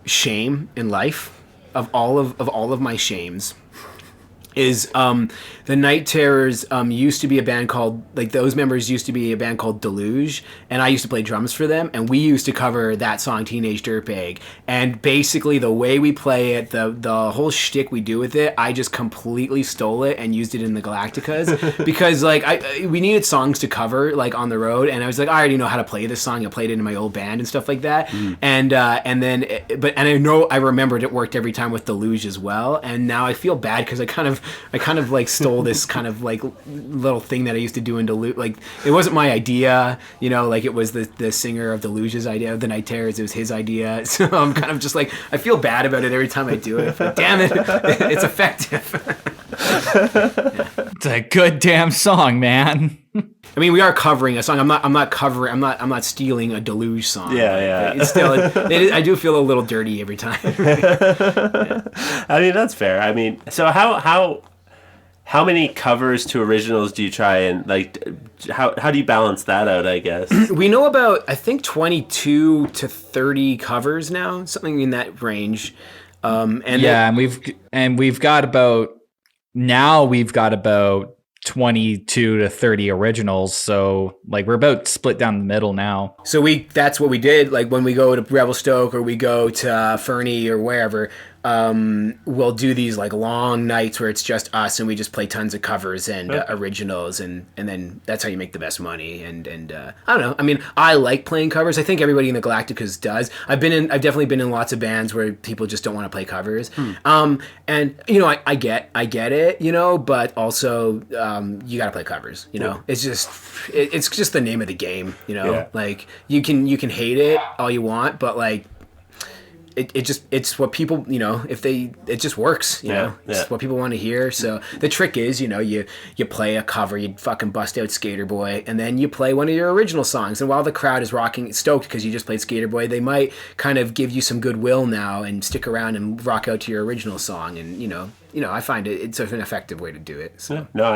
shame in life, of all of my shames, is the Night Terrors used to be a band called, like, those members used to be a band called Deluge, and I used to play drums for them, and we used to cover that song Teenage Dirtbag, and basically the way we play it, the whole shtick we do with it, I just completely stole it and used it in the Galacticas, because like we needed songs to cover like on the road, and I was like, I already know how to play this song, I played it in my old band and stuff like that, and then I remembered it worked every time with Deluge as well, and now I feel bad because I kind of like stole this kind of like little thing that I used to do in Deluge. Like it wasn't my idea, like it was the singer of Deluge's idea, of the Night Terrors. It was his idea. So I'm kind of just like, I feel bad about it every time I do it. But damn it, it's effective. It's a good damn song, man. I mean, we are covering a song. I'm not stealing a Deluge song. Yeah. It's still, I do feel a little dirty every time. I mean, that's fair. I mean, so how many covers to originals do you try and like? How do you balance that out? I guess we know about, I think, 22 to 30 covers now, something in that range. And we've got about 22 to 30 originals, so like we're about split down the middle now. So that's what we did, like when we go to Revelstoke or we go to Fernie or wherever, we'll do these like long nights where it's just us and we just play tons of covers and originals, and then that's how you make the best money. And I don't know, I mean, I like playing covers. I think everybody in the Galacticas does. I've definitely been in lots of bands where people just don't want to play covers. And I get it, but also you gotta play covers, it's just the name of the game, like you can hate it all you want, but like it's what people, it just works, it's what people want to hear. So the trick is, you play a cover, you fucking bust out Skater Boy, and then you play one of your original songs, and while the crowd is stoked because you just played Skater Boy, they might kind of give you some goodwill now and stick around and rock out to your original song, and I find it's an effective way to do it. So. No,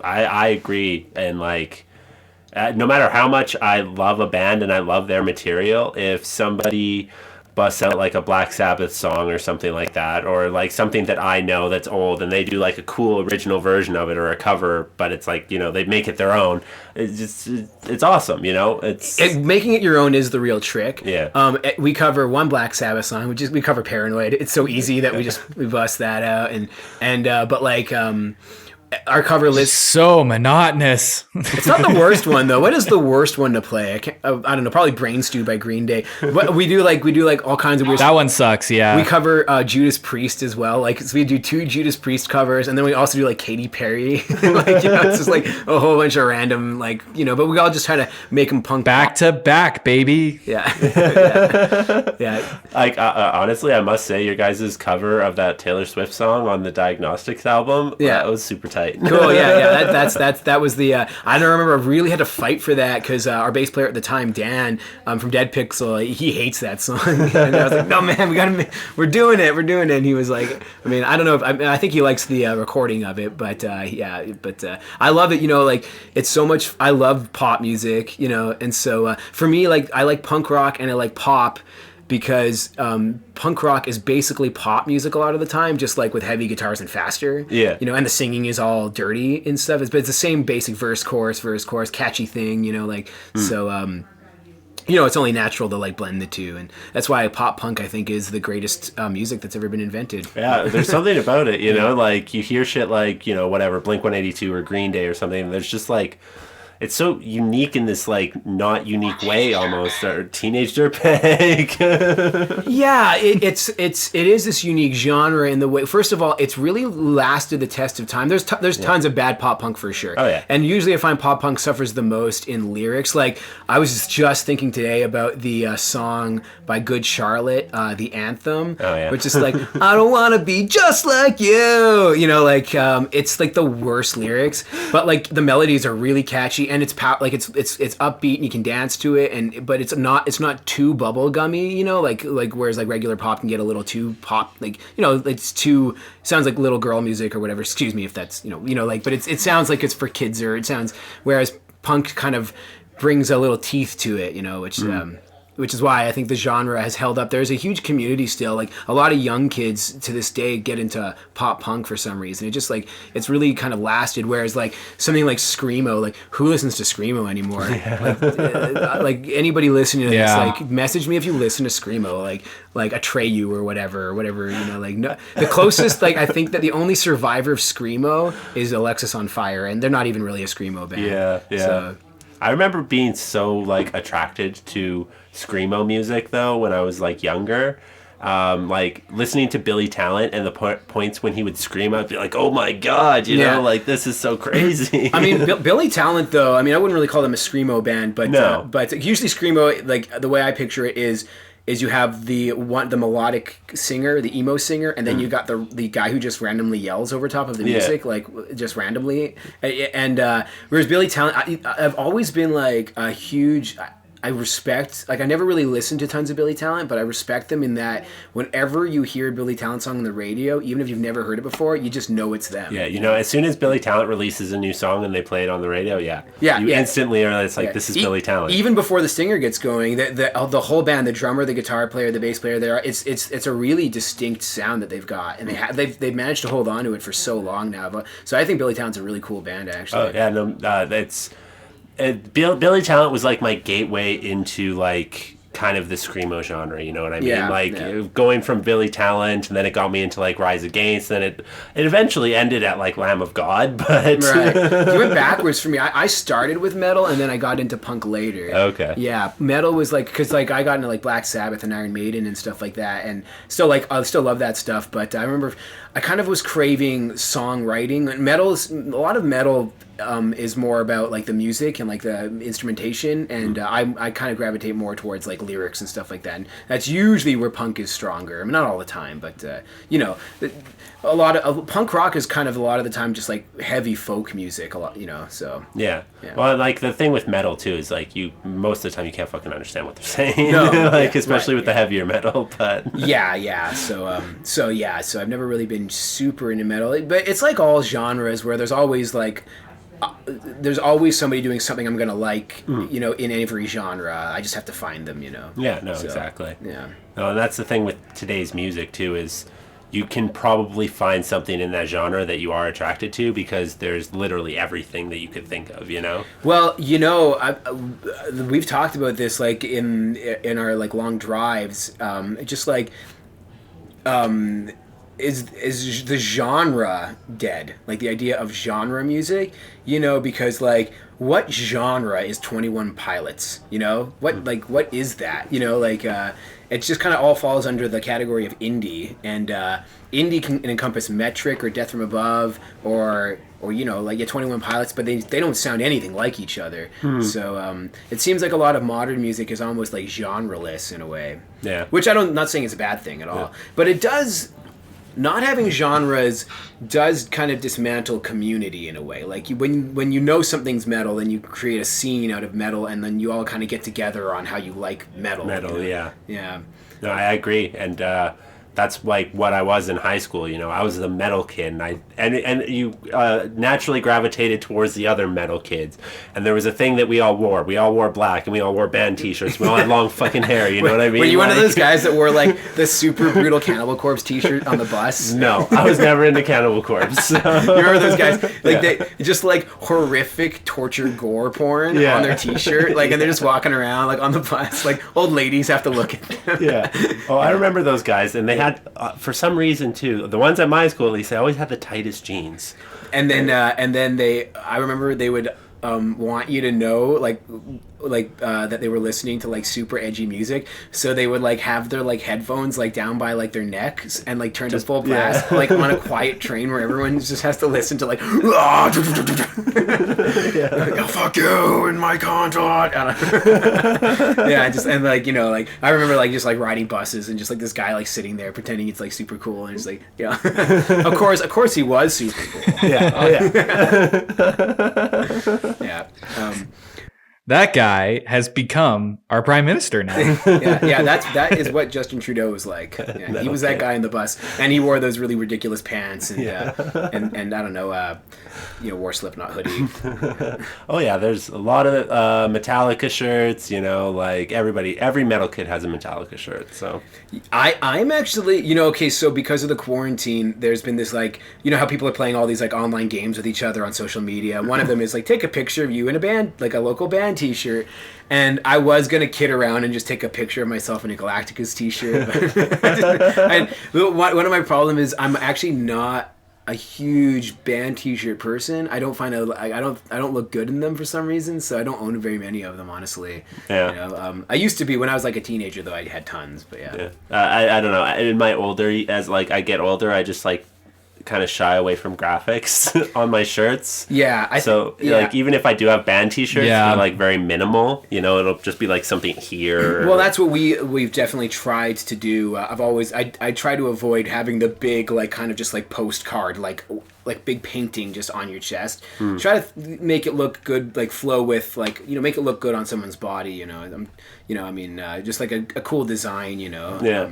I agree, and like no matter how much I love a band and I love their material, if somebody busts out like a Black Sabbath song or something like that, or like something that I know that's old, and they do like a cool original version of it or a cover, but it's like, they make it their own. It's awesome, making it your own is the real trick. Yeah. We cover one Black Sabbath song. We cover Paranoid. It's so easy that we bust that out, but like our cover list, so monotonous. It's not the worst one though. What is the worst one to play? I don't know. Probably Brain Stew by Green Day. But we do like all kinds of weird. That one sucks. Yeah. We cover Judas Priest as well. Like, so we do 2 Judas Priest covers, and then we also do like Katy Perry. Like, it's just like a whole bunch of random but we all just try to make them punk back to back, baby. Yeah. Yeah. Like honestly, I must say your guys' cover of that Taylor Swift song on the Diagnostics album, that was super tight. Cool, yeah. That was the. I don't remember. I really had to fight for that because our bass player at the time, Dan, from Dead Pixel, he hates that song. And I was like, no man, we're doing it. And he was like, I mean, I don't know if I think he likes the recording of it, but I love it. Like it's so much. I love pop music, and so for me, like I like punk rock and I like pop. Because punk rock is basically pop music a lot of the time, just like with heavy guitars and faster. Yeah. And the singing is all dirty and stuff. But it's the same basic verse, chorus, catchy thing, so, it's only natural to like blend the two. And that's why pop punk, I think, is the greatest music that's ever been invented. Yeah, there's something about it, like you hear shit like, whatever, Blink-182 or Green Day or something, and there's just like, it's so unique in this like not unique way almost, or teenage dirtbag. Yeah, it is this unique genre in the way. First of all, it's really lasted the test of time. There's tons of bad pop punk for sure. Oh yeah. And usually I find pop punk suffers the most in lyrics. Like I was just thinking today about the song by Good Charlotte, the anthem, which is like I don't want to be just like you. You know, like it's like the worst lyrics, but like the melodies are really catchy and it's upbeat and you can dance to it, but it's not too bubblegummy, you know, like whereas like regular pop can get a little too pop, like, you know, sounds like little girl music or whatever. Excuse me if that's, you know, like, but it sounds like it's for kids, or it sounds, whereas punk kind of brings a little teeth to it, you know, which is why I think the genre has held up. There's a huge community still. Like a lot of young kids to this day get into pop punk for some reason. It just like, it's really kind of lasted. Whereas like something like Screamo, like who listens to Screamo anymore? Yeah. Like anybody listening to this, like message me if you listen to Screamo, like Atreyu or whatever, you know, like no, the closest, like I think that the only survivor of Screamo is Alexis on Fire, and they're not even really a Screamo band. Yeah. So. I remember being so like attracted to Screamo music though when I was like younger, like listening to Billy Talent and the points when he would scream, I'd be like, oh my god, you know, like this is so crazy. I mean, Billy Talent though, I mean, I wouldn't really call them a Screamo band, but but usually Screamo, like the way I picture it is you have the melodic singer, the emo singer, and then you got the guy who just randomly yells over top of the music, like just randomly. And whereas Billy Talent, I've always been like a huge. I respect, like I never really listened to tons of Billy Talent, but I respect them in that whenever you hear a Billy Talent song on the radio, even if you've never heard it before, you just know it's them. Yeah, you know, as soon as Billy Talent releases a new song and they play it on the radio, you instantly are, it's like, this is Billy Talent. Even before the singer gets going, the whole band, the drummer, the guitar player, the bass player, it's a really distinct sound that they've got, and they've managed to hold on to it for so long now. So I think Billy Talent's a really cool band, actually. Oh yeah, no, that's. Billy Talent was like my gateway into like kind of the Screamo genre, you know what I mean? Going from Billy Talent, and then it got me into like Rise Against, and then it eventually ended at like Lamb of God, but... Right. You went backwards for me. I started with metal, and then I got into punk later. Okay. Yeah, metal was like, because like I got into like Black Sabbath and Iron Maiden and stuff like that, and still like, I still love that stuff, but I remember I kind of was craving songwriting. A lot of metal is more about like the music and like the instrumentation, and I kind of gravitate more towards like lyrics and stuff like that, and that's usually where punk is stronger. I mean, not all the time, but you know, a lot of punk rock is kind of a lot of the time just like heavy folk music, a lot, you know, so yeah. Well, like the thing with metal too is like most of the time you can't fucking understand what they're saying. No, like especially with the heavier metal, but so I've never really been super into metal, but it's like all genres where there's always like there's always somebody doing something I'm gonna like, you know, in every genre. I just have to find them, you know. Yeah, no, exactly. Yeah. No, and that's the thing with today's music too, is you can probably find something in that genre that you are attracted to, because there's literally everything that you could think of, you know. Well, you know, we've talked about this like in our like long drives, just like is the genre dead? Like the idea of genre music, you know, because like what genre is 21 Pilots? You know, what is that? You know, like it just kind of all falls under the category of indie, and indie can encompass Metric or Death from Above or you know, like 21 Pilots, but they don't sound anything like each other. So it seems like a lot of modern music is almost like genreless in a way. Yeah. Which not saying it's a bad thing at all, but it does. Not having genres does kind of dismantle community in a way. Like when you know something's metal, then you create a scene out of metal, and then you all kind of get together on how you like metal. Metal, you know? yeah. No, I agree, and that's like what I was in high school. You know, I was the metal kid, and you naturally gravitated towards the other metal kids. And there was a thing that we all wore. We all wore black, and we all wore band T-shirts. We all had long fucking hair. You know what I mean? Were you one of those guys that wore like the super brutal Cannibal Corpse T-shirt on the bus? No, I was never into Cannibal Corpse. You remember those guys? Like they just like horrific torture gore porn on their T-shirt, like, and they're just walking around like on the bus. Like old ladies have to look at them. Yeah. Oh, I remember those guys, and they had. For some reason too, the ones at my school at least, they always had the tightest jeans. And then I remember they would want you to know that they were listening to like super edgy music, so they would like have their like headphones like down by like their necks and like turn to full blast like on a quiet train where everyone just has to listen to like like, oh, fuck you in my contact. And like, you know, like I remember like just like riding buses and just like this guy like sitting there pretending it's like super cool and it's like, yeah. of course he was super cool. Yeah. That guy has become our prime minister now. That is what Justin Trudeau was like. Yeah, he was that guy in the bus, and he wore those really ridiculous pants, and and I don't know, wore Slipknot hoodie. Oh yeah, there's a lot of Metallica shirts. You know, like every metal kid has a Metallica shirt. So I'm actually, okay, so because of the quarantine, there's been this like, you know how people are playing all these like online games with each other on social media. One of them is like take a picture of you in a band, like a local band t-shirt, and I was gonna kid around and just take a picture of myself in a Galacticas t-shirt. One of my problems is I'm actually not a huge band t-shirt person. I don't find I don't look good in them for some reason, so I don't own very many of them, honestly. I used to be when I was like a teenager, though. I had tons, but I don't know. In my as like I get older, I just like kind of shy away from graphics on my shirts. Like even if I do have band t-shirts, they're like very minimal, it'll just be like something here. Well, that's what we've definitely tried to do. I try to avoid having the big like kind of just like postcard like big painting just on your chest. Try to make it look good, like flow with like, make it look good on someone's body, just like a cool design,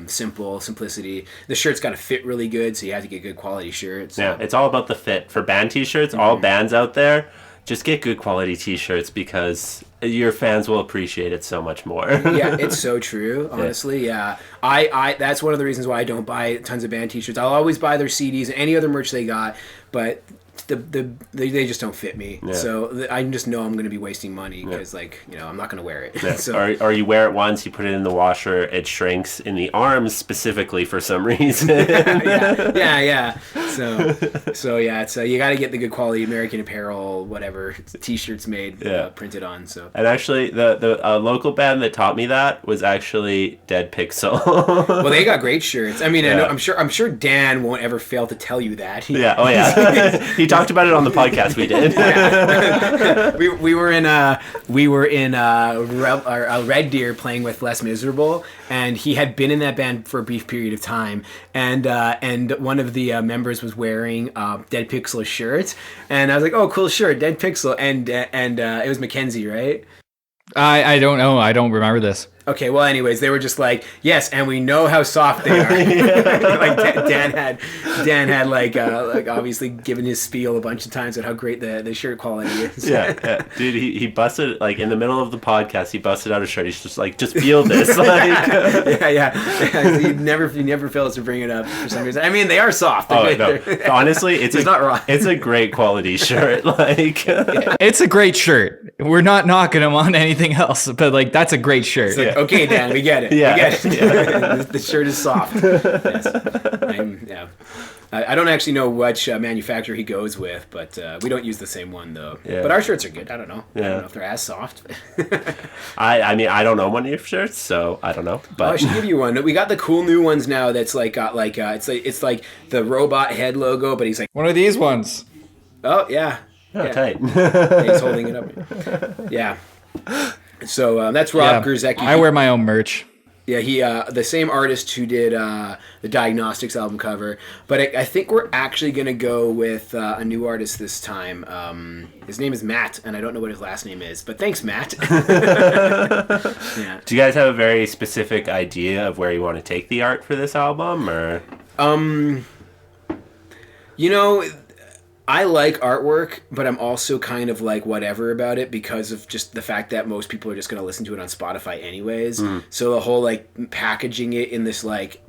simplicity. The shirt's got to fit really good, so you have to get good quality shirts. Yeah, it's all about the fit. For band t-shirts, all bands out there, just get good quality t-shirts because your fans will appreciate it so much more. Yeah, it's so true, honestly. Yeah. I that's one of the reasons why I don't buy tons of band t-shirts. I'll always buy their CDs and any other merch they got, but they just don't fit me. So I just know I'm going to be wasting money because I'm not going to wear it. So, or you wear it once, you put it in the washer, it shrinks in the arms specifically for some reason. yeah. So it's you got to get the good quality American Apparel, whatever t-shirts made, printed on. So. And actually, the local band that taught me that was actually Dead Pixel. Well, they got great shirts. I mean, I know, I'm sure Dan won't ever fail to tell you that. He talked about it on the podcast we did. we were in Red Deer playing with Les Miserable, and he had been in that band for a brief period of time, and one of the members was wearing Dead Pixel shirt, and I was like, oh, cool shirt, Dead Pixel, and it was Mackenzie, right? I don't know. I don't remember this. Okay, well, anyways, they were just like, yes, and we know how soft they are. Like Dan had like obviously given his spiel a bunch of times on how great the shirt quality is. Yeah. Dude, he busted, like in the middle of the podcast, he busted out a shirt. He's just like, just feel this. Like, yeah. He never fails to bring it up for some reason. I mean, they are soft. No. Honestly, it's not wrong. It's a great quality shirt. Like, it's a great shirt. We're not knocking him on anything else, but like that's a great shirt. Like, okay, Dan, we get it. Yeah. We get it. The shirt is soft. Yes. I don't actually know which manufacturer he goes with, but we don't use the same one, though. Yeah. But our shirts are good. I don't know. I don't know if they're as soft. I mean, I don't know one of your shirts, so I don't know. But I should give you one. We got the cool new ones now that's like got like it's like the robot head logo, but he's like one of these ones. Oh, yeah. Oh, tight. He's holding it up. Yeah. So that's Rob Grzycki. I wear my own merch. Yeah, he the same artist who did the Diagnostics album cover, but I think we're actually gonna go with a new artist this time. His name is Matt, and I don't know what his last name is, but thanks, Matt. Yeah. Do you guys have a very specific idea of where you want to take the art for this album, or? I like artwork, but I'm also kind of like whatever about it because of just the fact that most people are just going to listen to it on Spotify anyways. So the whole like packaging it in this like,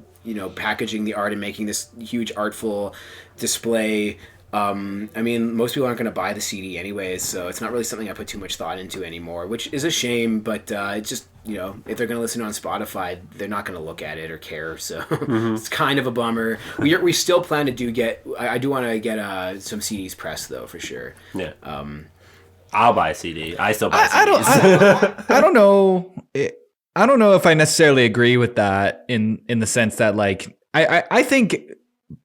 packaging the art and making this huge artful display. I mean, most people aren't going to buy the CD anyways, so it's not really something I put too much thought into anymore, which is a shame, but it's just, if they're going to listen on Spotify, they're not going to look at it or care, so it's kind of a bummer. We still plan to I do want to get some CDs pressed, though, for sure. Yeah. I'll buy a CD. I still buy CDs. I don't know. I don't know if I necessarily agree with that in the sense that like I think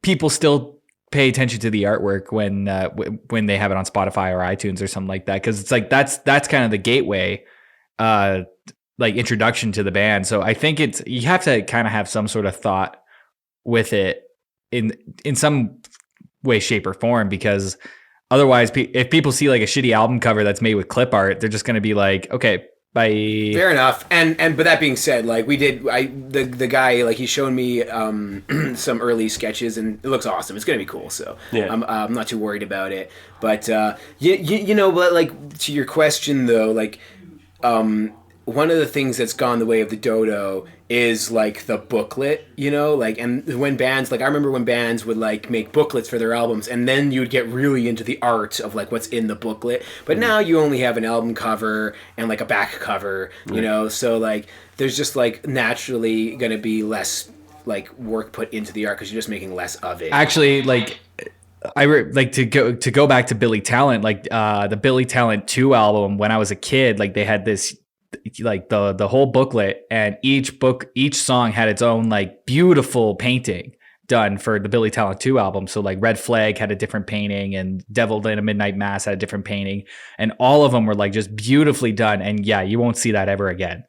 people still pay attention to the artwork when they have it on Spotify or iTunes or something like that, because it's like that's kind of the gateway like introduction to the band. So I think you have to kind of have some sort of thought with it in some way, shape, or form, because otherwise if people see like a shitty album cover that's made with clip art, they're just going to be like, okay, bye. Fair enough. And but that being said, like the guy, like he's shown me some early sketches and it looks awesome. It's gonna be cool. So yeah. I'm not too worried about it. But you know, but like to your question though, like one of the things that's gone the way of the dodo is like the booklet, you know, like, and when bands, like I remember when bands would like make booklets for their albums and then you would get really into the art of like what's in the booklet. But now you only have an album cover and like a back cover, you know, so like there's just like naturally going to be less like work put into the art because you're just making less of it. Actually, like like to go back to Billy Talent, like the Billy Talent 2 album, when I was a kid, like they had this like the whole booklet, and each song had its own like beautiful painting done for the Billy Talent 2 album. So like Red Flag had a different painting, and Devil in a Midnight Mass had a different painting, and all of them were like just beautifully done. And yeah, you won't see that ever again.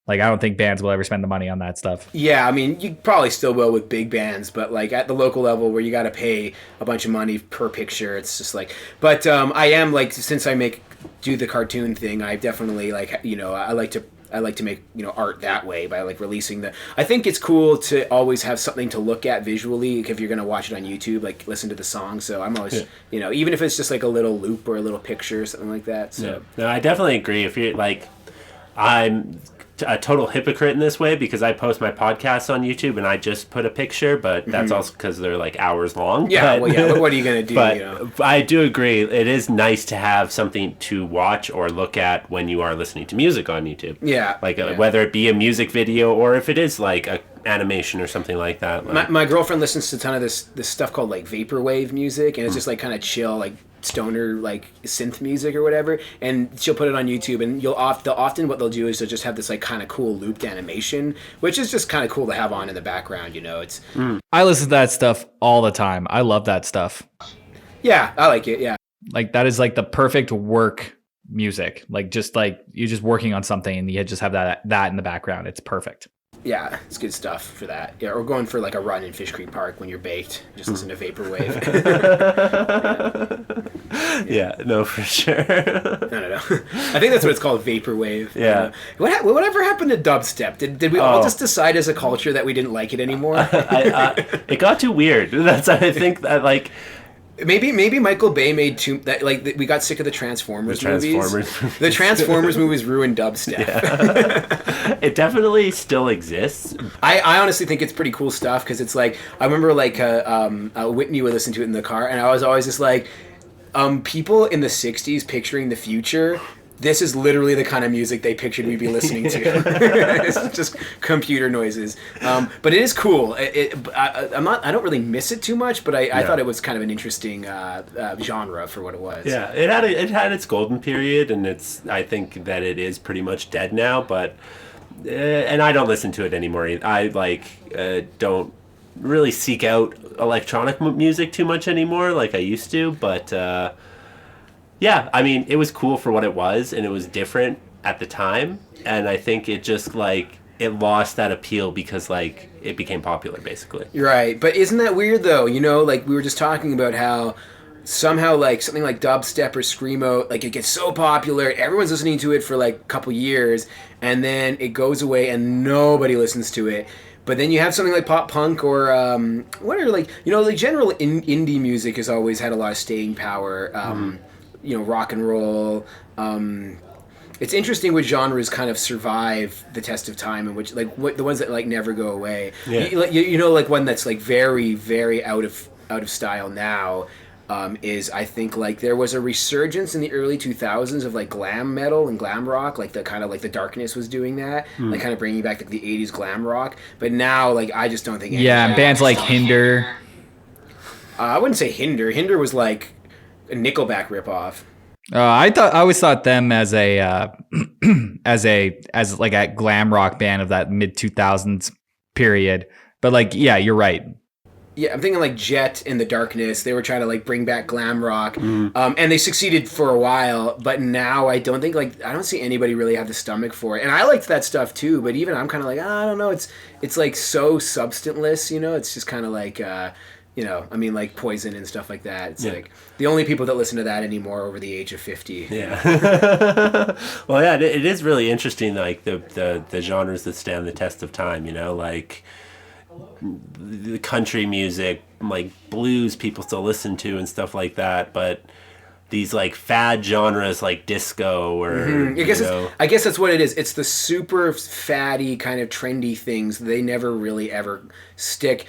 Like, I don't think bands will ever spend the money on that stuff. Yeah, I mean, you probably still will with big bands, but like at the local level where you got to pay a bunch of money per picture, it's just like. But I am like, since I do the cartoon thing, I definitely like, you know, I like to make, you know, art that way by like releasing I think it's cool to always have something to look at visually if you're going to watch it on YouTube, like listen to the song. So I'm always, you know, even if it's just like a little loop or a little picture or something like that. So no, I definitely agree. If you're like, I'm a total hypocrite in this way because I post my podcasts on YouTube and I just put a picture, but that's also because they're like hours long. Yeah, but what are you going to do? But you know? I do agree. It is nice to have something to watch or look at when you are listening to music on YouTube. Yeah. Like whether it be a music video or if it is like a animation or something like that. Like, my girlfriend listens to a ton of this stuff called like vaporwave music, and it's just like kind of chill, like stoner, like synth music or whatever, and she'll put it on YouTube, and they'll often what they'll do is they'll just have this like kind of cool looped animation, which is just kind of cool to have on in the background, you know. It's I listen to that stuff all the time. I love that stuff. Yeah, I like it. Yeah, like that is like the perfect work music. Like just like you're just working on something and you just have that in the background. It's perfect. Yeah, it's good stuff for that. Yeah, or going for like a run in Fish Creek Park when you're baked. Just listen to Vaporwave. yeah, no, for sure. No. I think that's what it's called, Vaporwave. Yeah. Whatever happened to dubstep? Did we all just decide as a culture that we didn't like it anymore? It got too weird. I think that like... Maybe Michael Bay made we got sick of the Transformers movies. The Transformers movies ruined dubstep. Yeah. It definitely still exists. I honestly think it's pretty cool stuff because it's like I remember like Whitney would listen to it in the car, and I was always just like, people in the '60s picturing the future. This is literally the kind of music they pictured we'd be listening to. It's just computer noises, but it is cool. I don't really miss it too much, but I thought it was kind of an interesting genre for what it was. Yeah, it had its golden period, and I think that it is pretty much dead now. But and I don't listen to it anymore. I don't really seek out electronic music too much anymore, like I used to. But yeah, I mean, it was cool for what it was, and it was different at the time, and I think it just, like, it lost that appeal because, like, it became popular, basically. Right, but isn't that weird, though? You know, like, we were just talking about how somehow, like, something like dubstep or screamo, like, it gets so popular, everyone's listening to it for, like, a couple years, and then it goes away and nobody listens to it. But then you have something like pop punk or what are, like, you know, like, general indie music has always had a lot of staying power. You know, rock and roll. It's interesting which genres kind of survive the test of time, and which the ones that like never go away. Yeah. You know, like one that's like very, very out of style now is, I think, like there was a resurgence in the early 2000s of like glam metal and glam rock, like the kind of like the Darkness was doing that, like kind of bringing back like the 80s glam rock. But now, like, I just don't think. Yeah, bands like Hinder. I wouldn't say Hinder. Hinder was like a Nickelback ripoff. I always thought them as a as like a glam rock band of that mid 2000s period. But like, yeah, you're right. Yeah, I'm thinking like Jet in the Darkness. They were trying to like bring back glam rock, and they succeeded for a while. But now I don't see anybody really have the stomach for it. And I liked that stuff too. But even I'm kind of like, I don't know. It's like so substanceless, you know. It's just kind of like, I mean, like Poison and stuff like that. It's like the only people that listen to that anymore are over the age of 50. Yeah. Well, yeah, it is really interesting. Like the genres that stand the test of time. You know, like the country music, like blues, people still listen to and stuff like that, but these like fad genres like disco or I guess that's what it is. It's the super fatty kind of trendy things. They never really ever stick.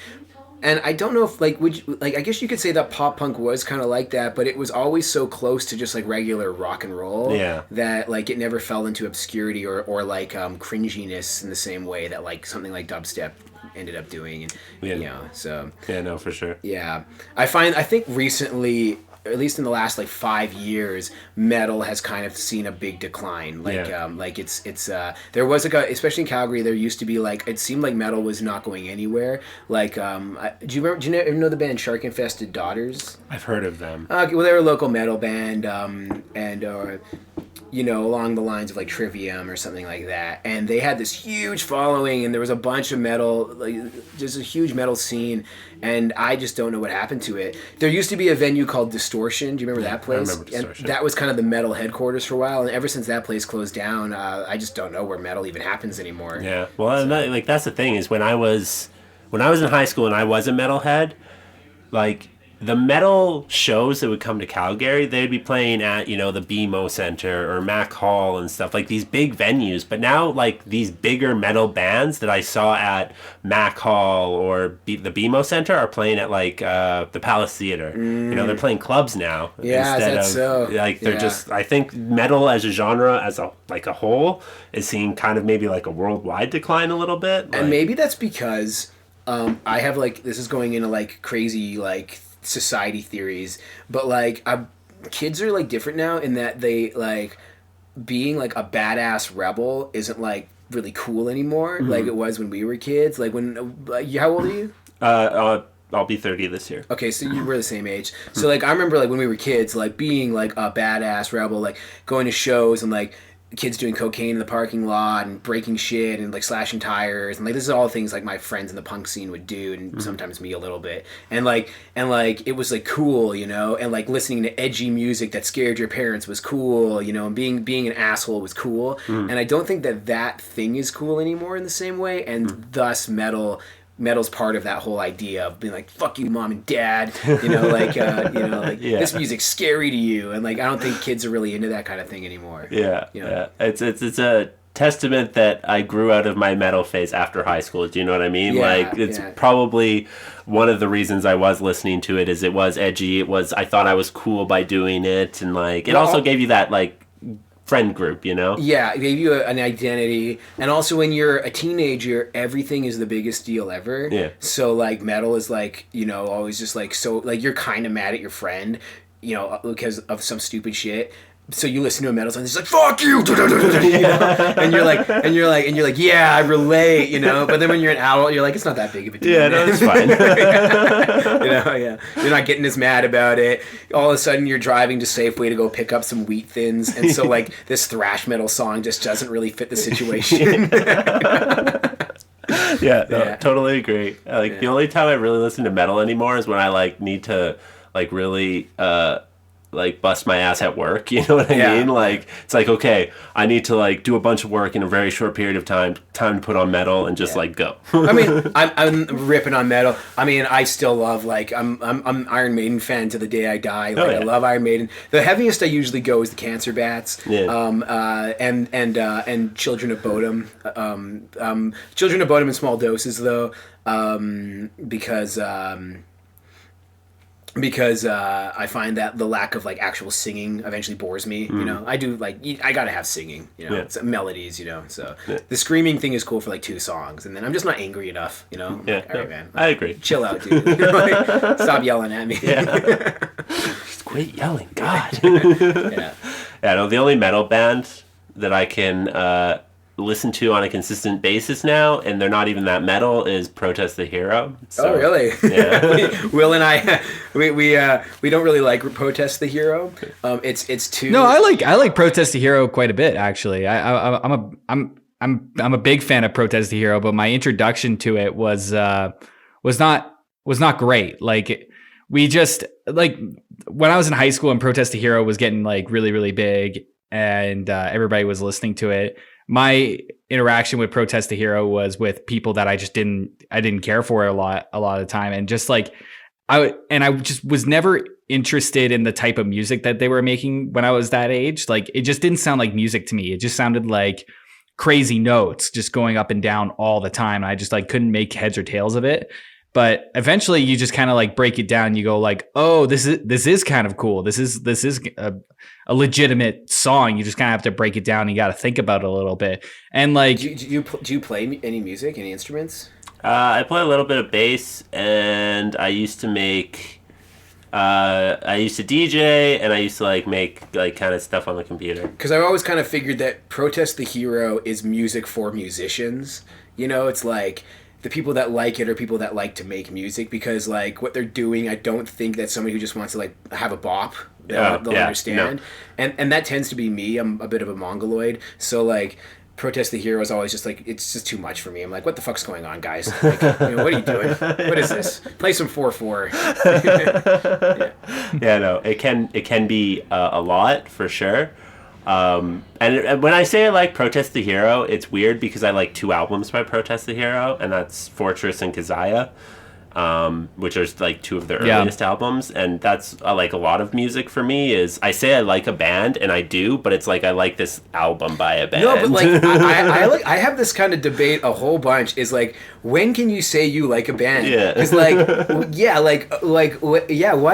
And I don't know if I guess you could say that pop punk was kind of like that, but it was always so close to just like regular rock and roll that like it never fell into obscurity or like cringiness in the same way that like something like dubstep ended up doing. And so yeah, no, for sure. Yeah, I think recently, at least in the last like 5 years, metal has kind of seen a big decline. Like it's there was especially in Calgary, there used to be like, it seemed like metal was not going anywhere. Like do you ever know the band Shark Infested Daughters? I've heard of them. Well, they're a local metal band, and along the lines of like Trivium or something like that. And they had this huge following, and there was a bunch of metal, like just a huge metal scene. And I just don't know what happened to it. There used to be a venue called Distortion. Do you remember that place? I remember Distortion. And that was kind of the metal headquarters for a while. And ever since that place closed down, I just don't know where metal even happens anymore. Yeah. Well, and that's the thing is when I was in high school and I was a metalhead, like the metal shows that would come to Calgary, they'd be playing at, the BMO Center or Mac Hall and stuff, like these big venues. But now, like, these bigger metal bands that I saw at Mac Hall or the BMO Center are playing at, like, the Palace Theater. They're playing clubs now. Yeah, that's so. Like, they're just, I think metal as a genre, as a whole, is seeing kind of maybe like a worldwide decline a little bit. And maybe that's because I have, like, this is going into, like, crazy, like, society theories, but like kids are like different now in that they like being like a badass rebel isn't like really cool anymore, like it was when we were kids. Like when how old are you? I'll be 30 this year. Okay, so you were the same age. So like I remember like when we were kids, like being like a badass rebel, like going to shows and like kids doing cocaine in the parking lot and breaking shit and like slashing tires, and like this is all things like my friends in the punk scene would do, and sometimes me a little bit, and like it was like cool, and like listening to edgy music that scared your parents was cool, and being an asshole was cool. And I don't think that thing is cool anymore in the same way, and thus metal's part of that whole idea of being like, fuck you, mom and dad, this music's scary to you. And like, I don't think kids are really into that kind of thing anymore. Yeah. It's a testament that I grew out of my metal phase after high school. Do you know what I mean? It's probably one of the reasons I was listening to it is it was edgy. I thought I was cool by doing it. And like, it also gave you that like friend group, Yeah, it gave you an identity. And also when you're a teenager, everything is the biggest deal ever. Yeah. So like metal is like, always just like, so like you're kind of mad at your friend, because of some stupid shit. So you listen to a metal song, it's like, fuck you, and you're like, yeah, I relate, But then when you're an adult, you're like, it's not that big of a deal. Yeah, no, it's fine. You're not getting as mad about it. All of a sudden, you're driving to Safeway to go pick up some Wheat Thins, and so like this thrash metal song just doesn't really fit the situation. Totally agree. The only time I really listen to metal anymore is when I like need to like really like bust my ass at work, you know what I mean? Like it's like, okay, I need to like do a bunch of work in a very short period of time to put on metal and just like go. I mean, I'm ripping on metal. I mean, I still love like I'm Iron Maiden fan to the day I die. Like I love Iron Maiden. The heaviest I usually go is the Cancer Bats. And Children of Bodom. Children of Bodom in small doses though, because I find that the lack of like actual singing eventually bores me. I do like I gotta have singing. It's melodies. So the screaming thing is cool for like 2 songs, and then I'm just not angry enough. All right, man. I agree. Chill out, dude. Stop yelling at me. Just quit yelling, God. Yeah, no, the only metal band that I can listen to on a consistent basis now, and they're not even that metal, is Protest the Hero. So, Oh, really? Yeah. Will and I, we don't really like Protest the Hero. It's too. No, I like Protest the Hero quite a bit, actually. I'm a big fan of Protest the Hero, but my introduction to it was not great. Like, we just, like, when I was in high school and Protest the Hero was getting like really, really big, and everybody was listening to it, my interaction with Protest the Hero was with people that I didn't care for a lot of the time. And just like, I just was never interested in the type of music that they were making when I was that age. Like, it just didn't sound like music to me. It just sounded like crazy notes just going up and down all the time. I just like couldn't make heads or tails of it. But eventually you just kind of like break it down. You go like, oh, this is kind of cool. This is a legitimate song. You just kind of have to break it down. You got to think about it a little bit. And like, Do you play any music, any instruments? I play a little bit of bass, and I used to make. I used to DJ, and I used to like make like kind of stuff on the computer. Because I've always kind of figured that Protest the Hero is music for musicians. You know, it's like the people that like it are people that like to make music, because like what they're doing, I don't think that somebody who just wants to like have a bop, they'll understand. No. And that tends to be me. I'm a bit of a mongoloid, so like Protest the Hero is always just like, it's just too much for me. I'm like, what the fuck's going on, guys? Like, what are you doing? What is this? Play some 4/4. Yeah, no, it can be a lot for sure. And when I say I like Protest the Hero, it's weird because I like 2 albums by Protest the Hero, and that's Fortress and Keziah, which are like 2 of their earliest albums. And that's like a lot of music for me is, I say I like a band, and I do, but it's like I like this album by a band. No, but like I have this kind of debate a whole bunch, is like, when can you say you like a band? Yeah. It's like,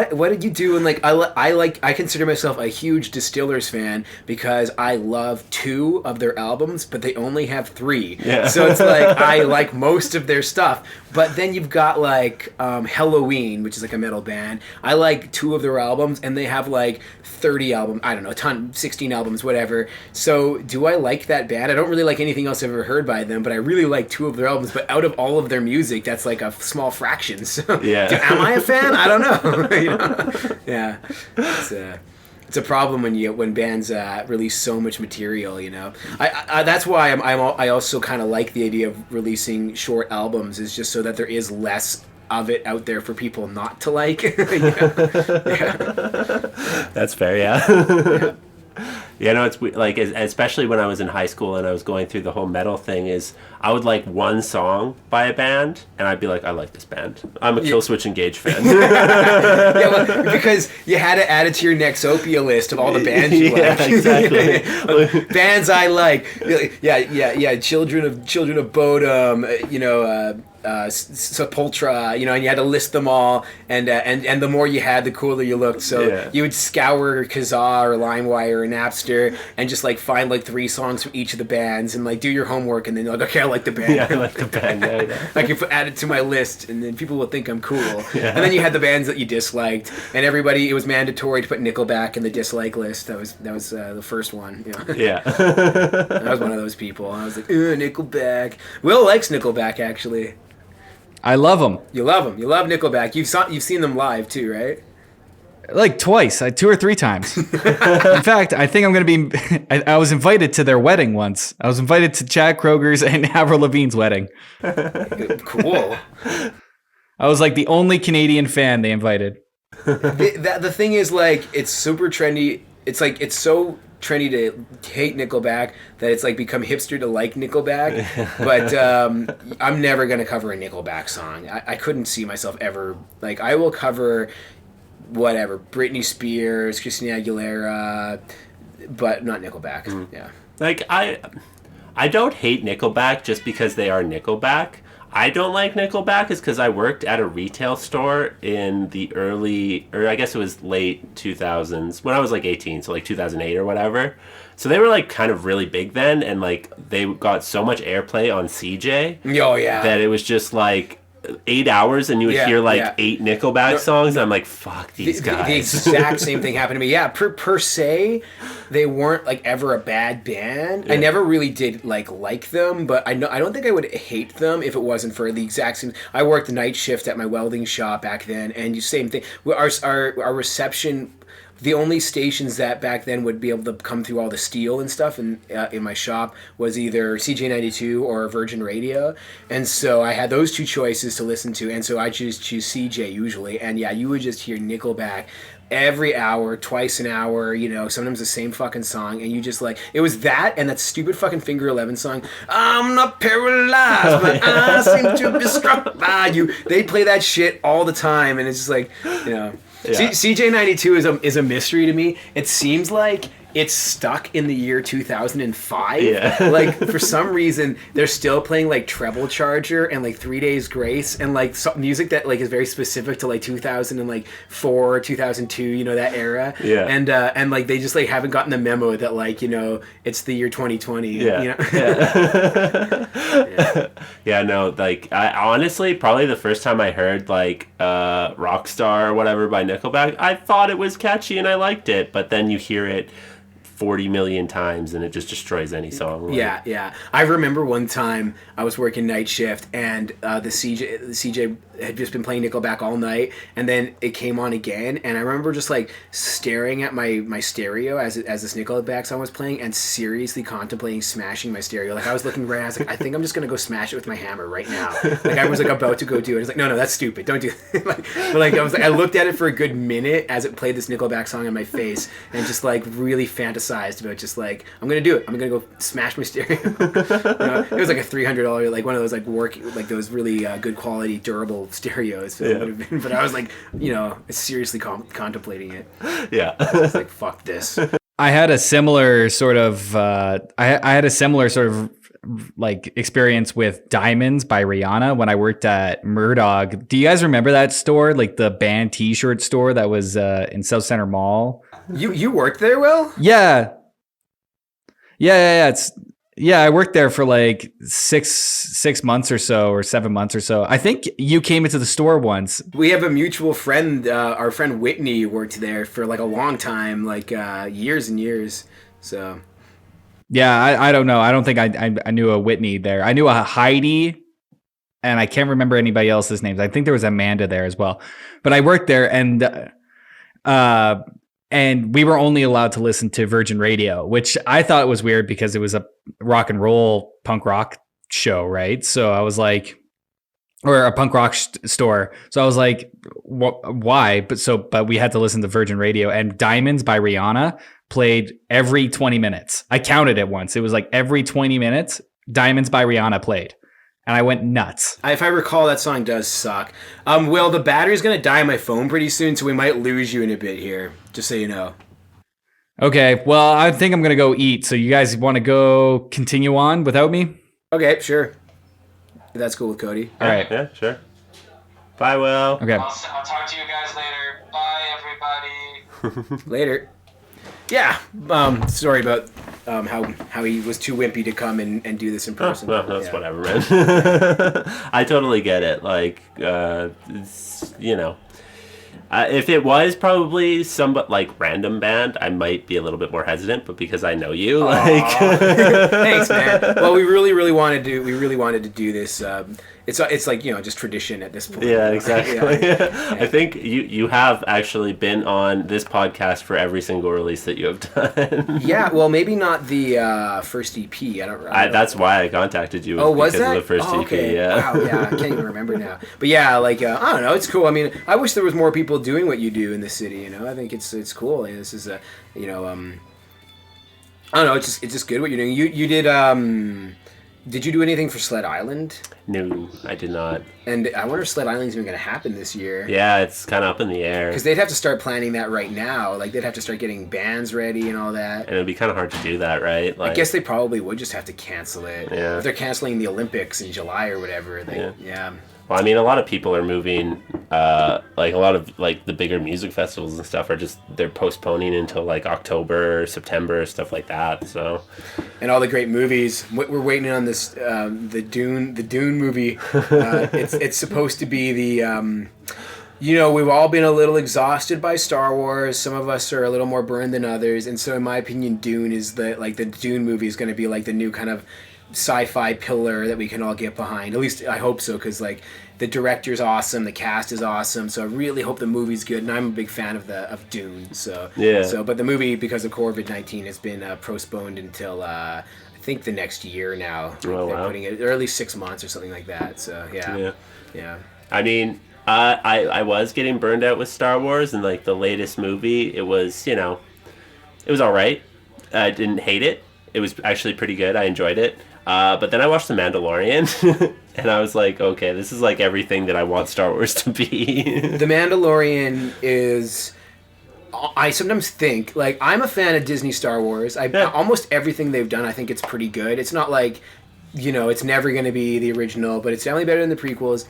what did you do? And like, I consider myself a huge Distillers fan because I love 2 of their albums, but they only have 3. Yeah. So it's like, I like most of their stuff. But then you've got like Helloween, which is like a metal band. I like 2 of their albums, and they have like 30 albums. I don't know, 16 albums, whatever. So do I like that band? I don't really like anything else I've ever heard by them, but I really like 2 of their albums. But out of all of their music, that's like a small fraction. So am I a fan? I don't know. You know? Yeah. It's a problem when bands release so much material, you know. I that's why I also kind of like the idea of releasing short albums, is just so that there is less of it out there for people not to like. Yeah. That's fair, yeah. You know, it's like, especially when I was in high school and I was going through the whole metal thing, is I would like one song by a band, and I'd be like, I like this band. I'm a Killswitch Engage fan. Well, because you had to add it to your Nexopia list of all the bands you like. Exactly. Bands I like. Yeah. Children of Bodom. You know. Sepultura, you know, and you had to list them all, and the more you had, the cooler you looked. So you would scour Kazaa or LimeWire or Napster and just like find like 3 songs from each of the bands and like do your homework, and then you're like, okay, I like the band. Yeah, I like the band. Yeah. I can add it to my list, and then people will think I'm cool. Yeah. And then you had the bands that you disliked, and it was mandatory to put Nickelback in the dislike list. That was the first one. You know? Yeah. I was one of those people. I was like, Nickelback. Will likes Nickelback, actually. I love them. You love them. You love Nickelback. You've seen them live too, right? Like twice, 2 or 3 times. In fact, I think I'm going to be... I was invited to their wedding once. I was invited to Chad Kroger's and Avril Lavigne's wedding. Cool. I was like the only Canadian fan they invited. The thing is, like, it's super trendy. It's like, it's so trendy to hate Nickelback that it's like become hipster to like Nickelback. But I'm never going to cover a Nickelback song. I couldn't see myself ever... Like, I will cover... whatever, Britney Spears, Christina Aguilera, but not Nickelback. Yeah. Like, I don't hate Nickelback just because they are Nickelback. I don't like Nickelback is because I worked at a retail store in the early, or I guess it was late 2000s, when I was like 18, so like 2008 or whatever. So they were like kind of really big then, and like they got so much airplay on CJ. Oh, yeah. That it was just like, 8 hours and you would hear like 8 Nickelback songs. I'm like, fuck these guys. The exact same thing happened to me. Yeah, per se, they weren't like ever a bad band. I never really did like them, but I don't think I would hate them if it wasn't for the exact same. I worked the night shift at my welding shop back then, and same thing. Our reception. The only stations that back then would be able to come through all the steel and stuff in my shop was either CJ92 or Virgin Radio, and so I had those two choices to listen to, and so I choose CJ usually, and yeah, you would just hear Nickelback every hour, twice an hour, sometimes the same fucking song, and you just it was that and that stupid fucking Finger 11 song, I'm not paralyzed, but I seem to be struck by you. They play that shit all the time, and it's just Yeah. CJ92 is a mystery to me. It seems like it's stuck in the year 2005. Yeah. For some reason, they're still playing Treble Charger and 3 Days Grace and music that is very specific to 2004, 2002, that era. Yeah. And they just haven't gotten the memo that it's the year 2020. Yeah. Yeah. Yeah. No. I honestly probably the first time I heard Rockstar or whatever by Nickelback, I thought it was catchy and I liked it, but then you hear it 40 million times and it just destroys any song. Yeah. I remember one time I was working night shift and the CJ had just been playing Nickelback all night, and then it came on again, and I remember just staring at my stereo as this Nickelback song was playing and seriously contemplating smashing my stereo. I was looking right, I was I think I'm just gonna go smash it with my hammer right now. I was about to go do it. It's no, that's stupid. Don't do it. I looked at it for a good minute as it played this Nickelback song in my face and just really fantasized about just I'm gonna do it. I'm gonna go smash my stereo. It was a $300 one of those those really good quality durable stereos. So it would have been, but I was seriously contemplating it. Yeah. I was fuck this. I had a similar sort of experience with Diamonds by Rihanna when I worked at Murdoch. Do you guys remember that store, the band t-shirt store that was in South Center Mall? You worked there, Will? Yeah. I worked there for 6 months or so, or 7 months or so. I think you came into the store once. We have a mutual friend, our friend Whitney worked there for a long time, years and years. So yeah, I don't know. I don't think I knew a Whitney there. I knew a Heidi, and I can't remember anybody else's names. I think there was Amanda there as well. But I worked there, and we were only allowed to listen to Virgin Radio, which I thought was weird because it was a rock and roll punk rock show, right? So I was or a punk rock store. So I was why? But we had to listen to Virgin Radio, and Diamonds by Rihanna played every 20 minutes. I counted it once. It was every 20 minutes, Diamonds by Rihanna played. And I went nuts. If I recall, that song does suck. Will, the battery's going to die on my phone pretty soon, so we might lose you in a bit here, just so you know. Okay, well, I think I'm going to go eat. So you guys want to go continue on without me? Okay, sure. If that's cool with Cody. All right. Yeah, sure. Bye, Will. Okay. I'll talk to you guys later. Bye, everybody. Later. Yeah, sorry about how he was too wimpy to come and do this in person. Well, that's whatever, man. I totally get it. It's, if it was probably some random band, I might be a little bit more hesitant. But because I know you, thanks, man. Well, we really wanted to do this. It's just tradition at this point. Yeah, exactly. Yeah. I think you have actually been on this podcast for every single release that you have done. Yeah, well, maybe not the first EP. I don't. That's why I contacted you. Oh, was that? Of the first okay. EP? Yeah. Wow. Yeah, I can't even remember now. But yeah, I don't know. It's cool. I mean, I wish there was more people doing what you do in the city. I think it's cool. And this is I don't know. It's just good what you're doing. You did. Did you do anything for Sled Island? No, I did not. And I wonder if Sled Island's even going to happen this year. Yeah, it's kind of up in the air. Because they'd have to start planning that right now. They'd have to start getting bands ready and all that. And it'd be kind of hard to do that, right? I guess they probably would just have to cancel it. Yeah. If they're canceling the Olympics in July or whatever. Yeah. Well, I mean, a lot of people are moving. Like a lot of like the bigger music festivals and stuff they're postponing until like October or September, stuff like that. So, and all the great movies. We're waiting on this the Dune movie. It's supposed to be the. We've all been a little exhausted by Star Wars. Some of us are a little more burned than others, and so in my opinion, Dune is the Dune movie is going to be like the new kind of sci-fi pillar that we can all get behind. At least I hope so, because like the director's awesome, the cast is awesome. So I really hope the movie's good, and I'm a big fan of Dune. So yeah. So, but the movie, because of COVID-19, has been postponed until I think the next year now. Oh, They're wow. putting it, or at least 6 months or something like that. So yeah. I mean, I was getting burned out with Star Wars, and like the latest movie, it was it was all right. I didn't hate it. It was actually pretty good. I enjoyed it. But then I watched The Mandalorian, and I was like, okay, this is like everything that I want Star Wars to be. The Mandalorian is... I sometimes think, like, I'm a fan of Disney Star Wars. Almost everything they've done, I think it's pretty good. It's not like, it's never going to be the original, but it's definitely better than the prequels.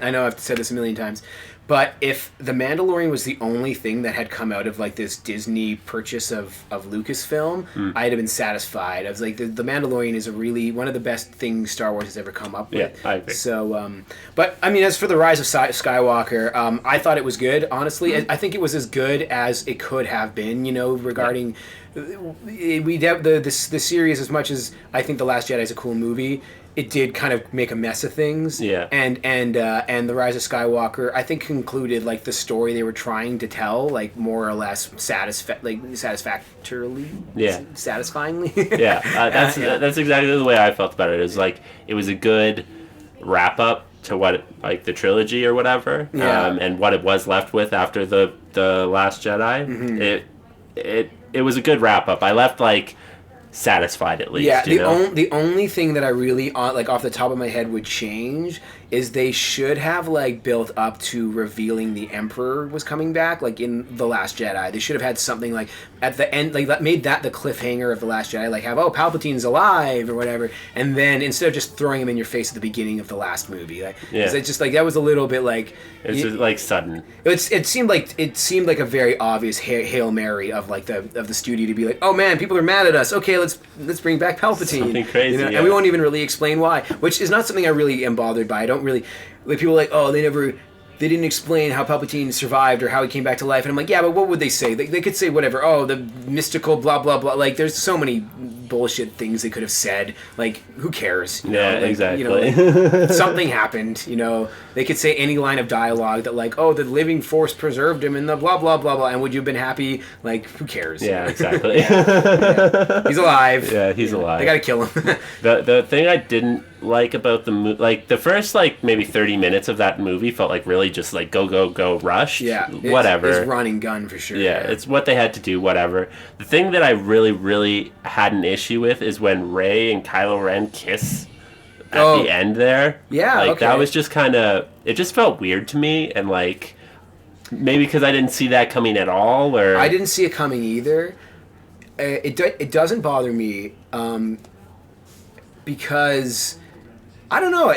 I know I've said this a million times. But if The Mandalorian was the only thing that had come out of like this Disney purchase of Lucasfilm, I'd have been satisfied. I was like, the Mandalorian is really one of the best things Star Wars has ever come up with. Yeah, I agree. So, but I mean, as for the Rise of Skywalker, I thought it was good. Honestly, I think it was as good as it could have been. Regarding the series, as much as I think The Last Jedi is a cool movie, it did kind of make a mess of things. Yeah. And The Rise of Skywalker, I think, concluded like the story they were trying to tell, like more or less satisfactorily. Yeah. Satisfyingly. Yeah. That's exactly the way I felt about it. It was like it was a good wrap up to what like the trilogy or whatever. Yeah. And what it was left with after the Last Jedi. Mm-hmm. It was a good wrap up. I left like satisfied at least. Yeah, the only thing that I really like off the top of my head would change is they should have like built up to revealing the Emperor was coming back, like in The Last Jedi. They should have had something like at the end, like that made that the cliffhanger of The Last Jedi, like have Palpatine's alive or whatever, and then instead of just throwing him in your face at the beginning of the last movie, like it's just like that was a little bit like it's just like sudden. It seemed like a very obvious Hail Mary of like the studio to be like, oh man, people are mad at us. Okay, let's bring back Palpatine. Something crazy, and we won't even really explain why, which is not something I really am bothered by. I don't really like people are like, oh, they didn't explain how Palpatine survived or how he came back to life, and I'm like, yeah, but what would they say? They could say whatever. Oh, the mystical blah blah blah. Like, there's so many bullshit things they could have said. Like, who cares? Exactly. Something happened. They could say any line of dialogue that like, oh, the living force preserved him, and the blah blah blah blah. And would you have been happy? Like, who cares? Yeah, exactly. He's alive. Yeah, he's alive. They gotta kill him. The thing I didn't like about the movie, like the first like maybe 30 minutes of that movie felt like really just like go rushed. Yeah, whatever. It's running gun for sure. Yeah, it's what they had to do. Whatever. The thing that I really had an issue with is when Rey and Kylo Ren kiss at the end there. Yeah, like okay. that was just kind of, it just felt weird to me, and like maybe because I didn't see that coming at all, or I didn't see it coming either. It doesn't bother me because I don't know.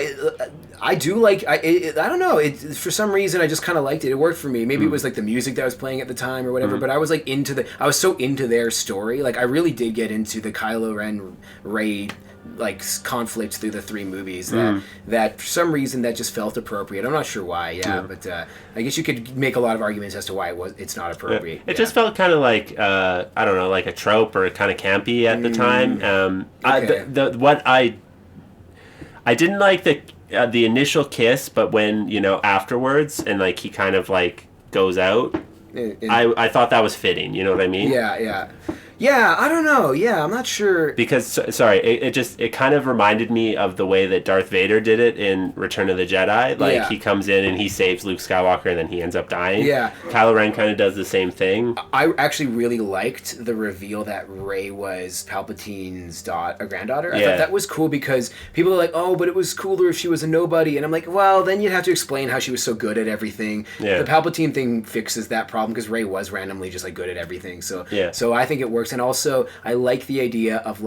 I do like. I don't know. For some reason I just kind of liked it. It worked for me. Maybe it was like the music that was playing at the time or whatever. But I was like I was so into their story. Like I really did get into the Kylo Ren Rey like conflict through the three movies that for some reason that just felt appropriate. I'm not sure why. But I guess you could make a lot of arguments as to why it's not appropriate. It just felt kind of like I don't know, like a trope or kind of campy at the time. Okay. I didn't like the initial kiss, but when afterwards and like he kind of like goes out, I thought that was fitting. You know what I mean? Yeah, I don't know. Yeah, I'm not sure. Because, sorry, it kind of reminded me of the way that Darth Vader did it in Return of the Jedi. Like, he comes in and he saves Luke Skywalker and then he ends up dying. Yeah. Kylo Ren kind of does the same thing. I actually really liked the reveal that Rey was Palpatine's granddaughter. I thought that was cool because people are like, oh, but it was cooler if she was a nobody. And I'm like, well, then you'd have to explain how she was so good at everything. Yeah. The Palpatine thing fixes that problem because Rey was randomly just like good at everything. So I think it works. And also, I like the idea of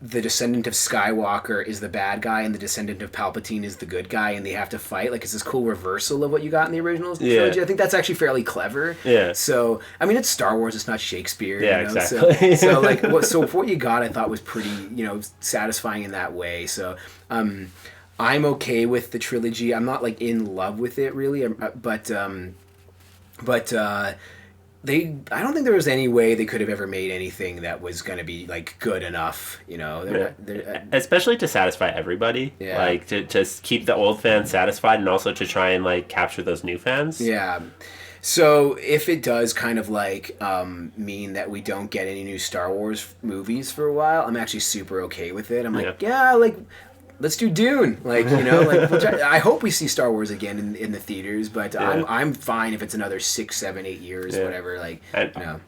the descendant of Skywalker is the bad guy and the descendant of Palpatine is the good guy, and they have to fight. Like, it's this cool reversal of what you got in the original trilogy. I think that's actually fairly clever. Yeah. So, I mean, it's Star Wars. It's not Shakespeare. Yeah, you know? exactly. So like, so what you got, I thought was pretty, satisfying in that way. So, I'm okay with the trilogy. I'm not like in love with it really, but I don't think there was any way they could have ever made anything that was going to be like good enough, especially to satisfy everybody. Yeah. Like to keep the old fans satisfied and also to try and like capture those new fans. Yeah. So if it does kind of like mean that we don't get any new Star Wars movies for a while, I'm actually super okay with it. I'm like, let's do Dune, like which I hope we see Star Wars again in the theaters, but I'm fine if it's another 6, 7, 8 years, whatever. Like,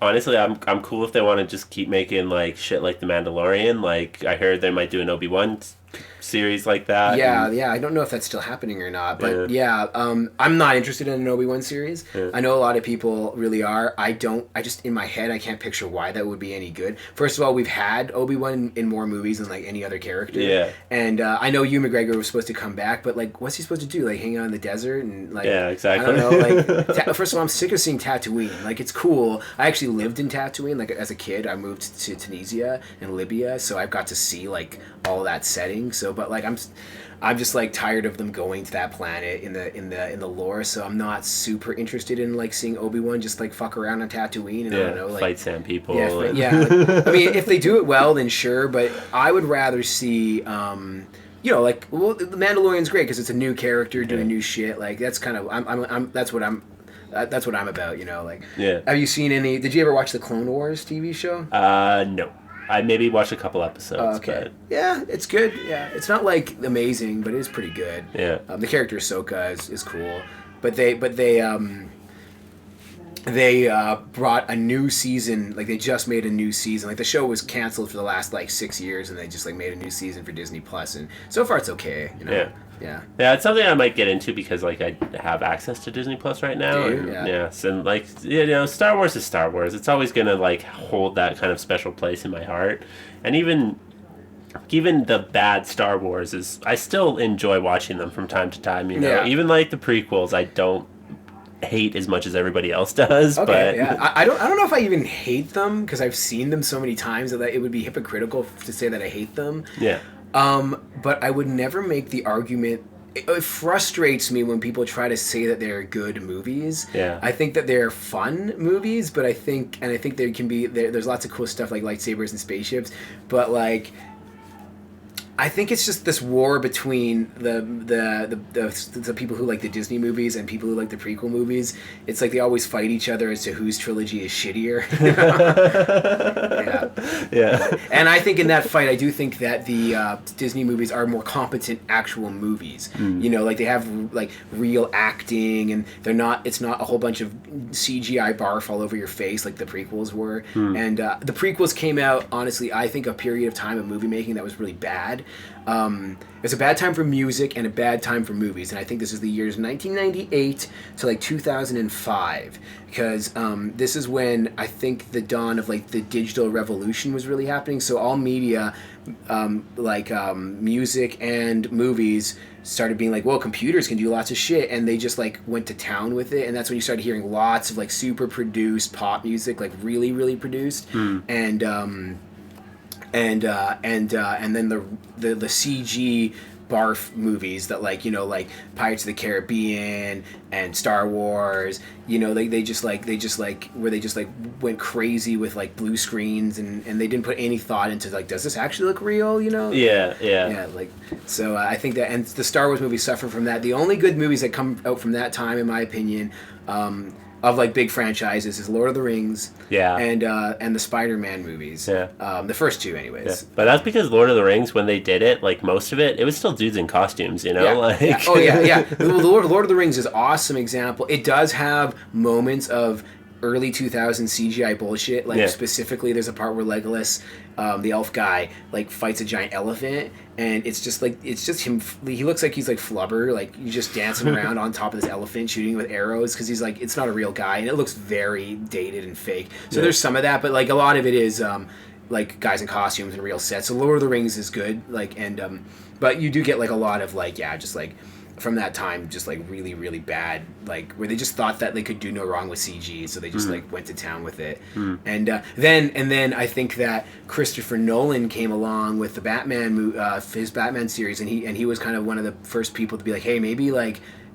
honestly, I'm cool if they want to just keep making like shit like The Mandalorian. Like I heard they might do an Obi-Wan series like that. Yeah. I don't know if that's still happening or not, but I'm not interested in an Obi-Wan series. I know a lot of people really are. I just in my head I can't picture why that would be any good. First of all, we've had Obi-Wan in more movies than like any other character. Yeah. And I know Ewan McGregor was supposed to come back, but like, what's he supposed to do? Like, hang out in the desert and like, yeah, exactly. I don't know. Like, first of all, I'm sick of seeing Tatooine. Like, it's cool. I actually lived in Tatooine. Like, as a kid, I moved to Tunisia and Libya, so I've got to see like all that setting. So, but like, I'm just like tired of them going to that planet in the lore. So I'm not super interested in like seeing Obi-Wan just like fuck around on Tatooine and I don't know, like fight sand people. Yeah, like, I mean, if they do it well, then sure. But I would rather see. The Mandalorian's great because it's a new character doing new shit. Like that's kind of that's what I'm about. Like. Yeah. Have you seen any? Did you ever watch the Clone Wars TV show? No. I maybe watched a couple episodes. Oh, okay. But... Yeah, it's good. Yeah, it's not like amazing, but it is pretty good. Yeah. The character Ahsoka is cool, but they brought a new season. Like they just made a new season. Like the show was canceled for the last like 6 years, and they just like made a new season for Disney Plus, and so far it's okay. Yeah, it's something I might get into because like I have access to Disney Plus right now. And like Star Wars is Star Wars. It's always gonna like hold that kind of special place in my heart, and even the bad Star Wars I still enjoy watching them from time to time. Even like the prequels, I don't hate as much as everybody else does. Okay, but I don't know if I even hate them because I've seen them so many times that it would be hypocritical to say that I hate them. Yeah. But I would never make the argument. It frustrates me when people try to say that they're good movies. Yeah. I think that they're fun movies, but I think there can be there's lots of cool stuff like lightsabers and spaceships, but like. I think it's just this war between the people who like the Disney movies and people who like the prequel movies. It's like they always fight each other as to whose trilogy is shittier. Yeah. And I think in that fight, I do think that the Disney movies are more competent actual movies. Like they have like real acting, and it's not a whole bunch of CGI barf all over your face like the prequels were. And the prequels came out, honestly, I think a period of time of movie making that was really bad. It's a bad time for music and a bad time for movies, and I think this is the years 1998 to like 2005, because this is when I think the dawn of like the digital revolution was really happening. So all media, music and movies, started being like, well, computers can do lots of shit, and they just like went to town with it, and that's when you started hearing lots of like super produced pop music, like really, really produced, and then the CG barf movies that like Pirates of the Caribbean and Star Wars, they just went crazy with like blue screens and they didn't put any thought into like, does this actually look real? So I think that, and the Star Wars movies suffer from that. The only good movies that come out from that time, in my opinion, of like big franchises, is Lord of the Rings, and the Spider-Man movies, the first two, anyways. Yeah. But that's because Lord of the Rings, when they did it, like most of it was still dudes in costumes, Oh yeah. Lord of the Rings is an awesome example. It does have moments of early 2000s CGI bullshit. Like specifically, there's a part where Legolas, the elf guy, like fights a giant elephant, and it's just him. He looks like he's like Flubber, like he's just dancing around on top of this elephant, shooting with arrows, because he's like, it's not a real guy, and it looks very dated and fake. So there's some of that, but like a lot of it is like guys in costumes and real sets. So Lord of the Rings is good, like, and but you do get like a lot of like just like from that time, just like really really bad, like where they just thought that they could do no wrong with CG, so they just like went to town with it. And then I think that Christopher Nolan came along with the Batman his Batman series, and he was kind of one of the first people to be like, hey, maybe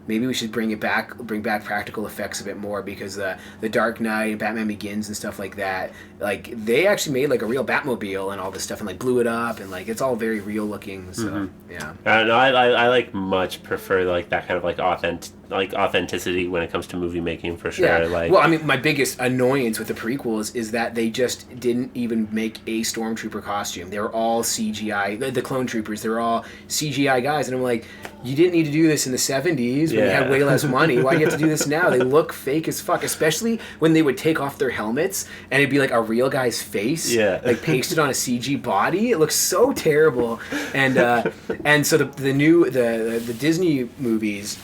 we should bring back practical effects a bit more, because the Dark Knight and Batman Begins and stuff like that, like they actually made like a real Batmobile and all this stuff and like blew it up, and like it's all very real looking. So yeah. No, I like much prefer like that kind of like authenticity when it comes to movie making, for sure. Yeah. Like, well, I mean, my biggest annoyance with the prequels is that they just didn't even make a stormtrooper costume. They were all CGI. The clone troopers, they were all CGI guys, and I'm like, you didn't need to do this in the 70s when you had way less money. Why do you have to do this now? They look fake as fuck, especially when they would take off their helmets and it'd be like a real guy's face, like pasted on a CG body. It looks so terrible. And so the Disney movies,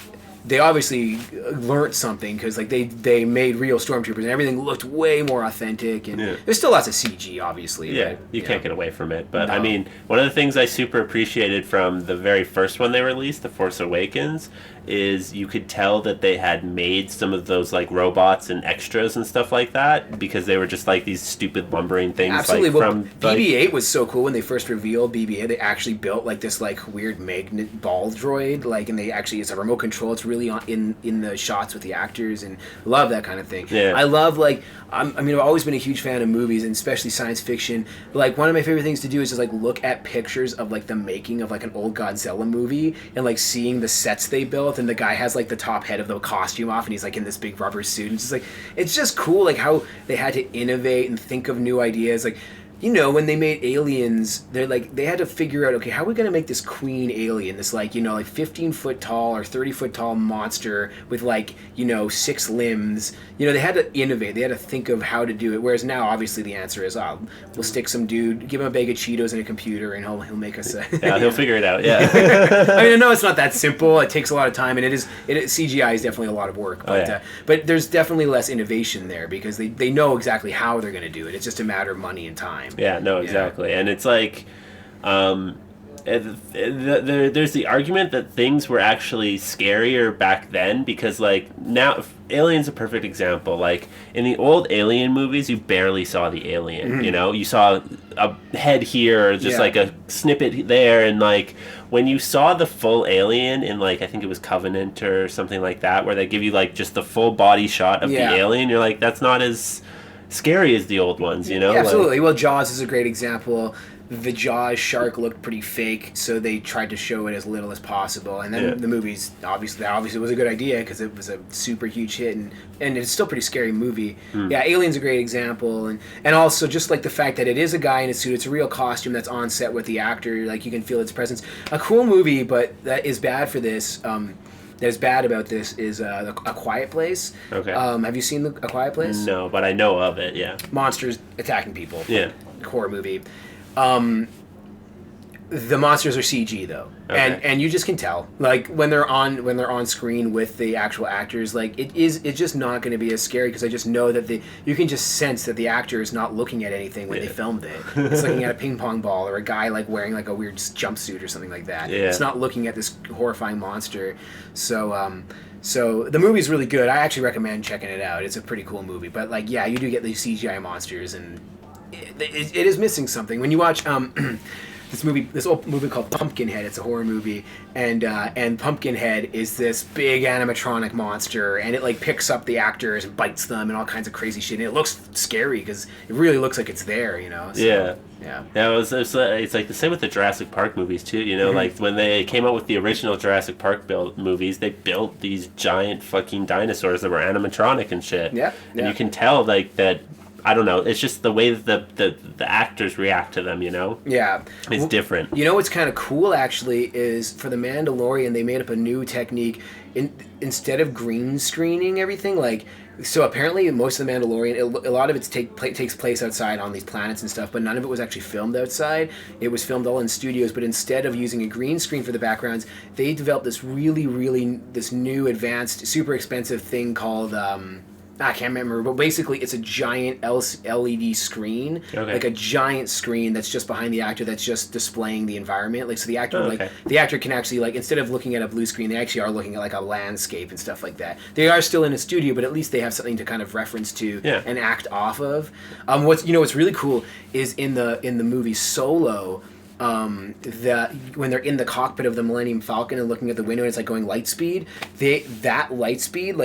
they obviously learned something, because like they made real stormtroopers and everything looked way more authentic, and there's still lots of CG, obviously. Yeah, but, you can't get away from it. But No. I mean, one of the things I super appreciated from the very first one they released, The Force Awakens, is you could tell that they had made some of those like robots and extras and stuff like that, because they were just like these stupid lumbering things. Absolutely. Like, Well, from BB-8 was so cool when they first revealed BB-8. They actually built like this like weird magnet ball droid, like, and they actually, it's a remote control. It's really in the shots with the actors, and love that kind of thing. Yeah. I love like I mean, I've always been a huge fan of movies, and especially science fiction. Like, one of my favorite things to do is just like look at pictures of like the making of like an old Godzilla movie, and like seeing the sets they built, and the guy has like the top head of the costume off, and he's like in this big rubber suit, and it's just cool, like how they had to innovate and think of new ideas. Like, you know, when they made Aliens, they had to figure out, okay, how are we going to make this queen alien, this like, you know, like 15-foot tall or 30-foot tall monster with like, you know, 6 limbs. You know, they had to innovate. They had to think of how to do it. Whereas now, obviously, the answer is, we'll stick some dude, give him a bag of Cheetos and a computer, and he'll make us. he'll figure it out. Yeah. I mean, I know it's not that simple. It takes a lot of time, and CGI is definitely a lot of work. But but there's definitely less innovation there, because they know exactly how they're going to do it. It's just a matter of money and time. Yeah, no, exactly. And it's like, there's the argument that things were actually scarier back then, because like now, Alien's a perfect example. Like in the old Alien movies, you barely saw the alien. You know, you saw a head here, or just like a snippet there, and like when you saw the full alien in like, I think it was Covenant or something like that, where they give you like just the full body shot of the alien, you're like, that's not as scary as the old ones, you know? Yeah, absolutely. Well, Jaws is a great example. The Jaws shark looked pretty fake, so they tried to show it as little as possible. And then the movies, obviously was a good idea, because it was a super huge hit, and it's still a pretty scary movie. Yeah, Alien's a great example, and also just like the fact that it is a guy in a suit, it's a real costume that's on set with the actor, like you can feel its presence. A cool movie, but that is bad for this. That is bad about this is A Quiet Place. Okay. Have you seen A Quiet Place? No, but I know of it. Yeah. Monsters attacking people. Yeah. Horror movie. The monsters are CG though, and you just can tell, like when they're on screen with the actual actors, like it's just not going to be as scary, because I just know that you can just sense that the actor is not looking at anything when they filmed it. It's looking at a ping pong ball, or a guy like wearing like a weird jumpsuit or something like that. It's not looking at this horrifying monster. So the movie's really good. I actually recommend checking it out. It's a pretty cool movie. But like, yeah, you do get these CGI monsters, and it is missing something when you watch this old movie called Pumpkinhead. It's a horror movie, and Pumpkinhead is this big animatronic monster, and it like picks up the actors and bites them and all kinds of crazy shit. And it looks scary, because it really looks like it's there, you know. So, yeah. It's like the same with the Jurassic Park movies too. You know, like when they came out with the original Jurassic Park movies, they built these giant fucking dinosaurs that were animatronic and shit. And you can tell like that. I don't know. It's just the way that the actors react to them, you know? Yeah. It's different. You know what's kind of cool, actually, is for The Mandalorian, they made up a new technique. Instead of green screening everything, like... So apparently most of The Mandalorian, a lot of it takes place outside on these planets and stuff, but none of it was actually filmed outside. It was filmed all in studios, but instead of using a green screen for the backgrounds, they developed this really, really... this new, advanced, super expensive thing called... I can't remember, but basically it's a giant LED screen, Okay. like a giant screen that's just behind the actor that's just displaying the environment. Like so the actor okay. the actor can actually like instead of looking at a blue screen, they actually are looking at like a landscape and stuff like that. They are still in a studio, but at least they have something to kind of reference to and act off of. What's really cool is in the movie Solo. That when they're in the cockpit of the Millennium Falcon and looking at the window and it's like going light speed, that light speed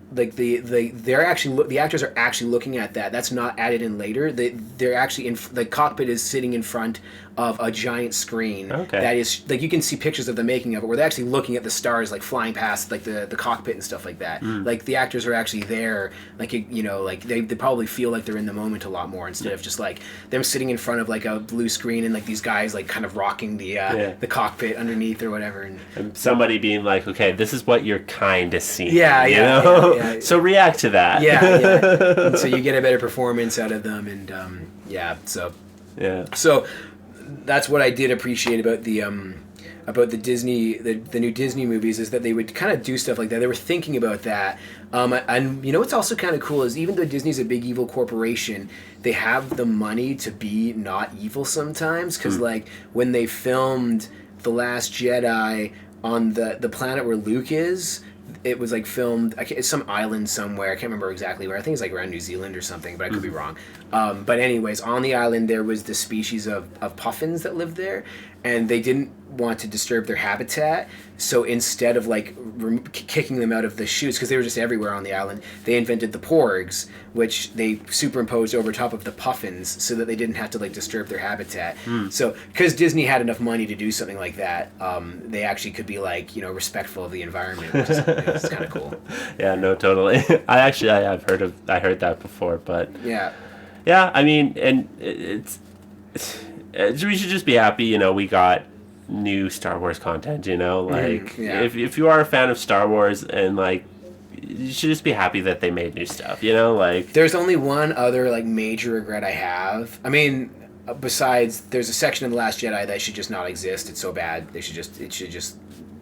they're actually the actors are actually looking at that. That's not added in later. They're actually in the cockpit is sitting in front of a giant screen. Okay. That is like you can see pictures of the making of it where they're actually looking at the stars like flying past like the cockpit and stuff like that. Like the actors are actually there. Like like they probably feel like they're in the moment a lot more instead of just like them sitting in front of like a blue screen and like these guys like kind of rocking the cockpit underneath or whatever. And somebody being like, okay, this is what you're kind of seeing. Yeah. So react to that. Yeah. And so you get a better performance out of them, and So that's what I did appreciate about the Disney, the new Disney movies is that they would kind of do stuff like that. They were thinking about that, and what's also kind of cool is even though Disney's a big evil corporation, they have the money to be not evil sometimes. Because like when they filmed The Last Jedi on the planet where Luke is. It was like filmed. It's some island somewhere. I can't remember exactly where. I think it's like around New Zealand or something, but I could be wrong. But anyways, on the island there was this species of puffins that lived there, and they didn't want to disturb their habitat. So instead of like kicking them out of the chutes, because they were just everywhere on the island, they invented the porgs, which they superimposed over top of the puffins so that they didn't have to like disturb their habitat. So because Disney had enough money to do something like that, they actually could be like respectful of the environment, which is kind of cool. Yeah, no, totally. I've heard that before, but yeah. I mean, and we should just be happy. We got new Star Wars content. If you are a fan of Star Wars and like. You should just be happy that they made new stuff, There's only one other like major regret I have. I mean, besides there's a section of The Last Jedi that should just not exist. It's so bad. It should just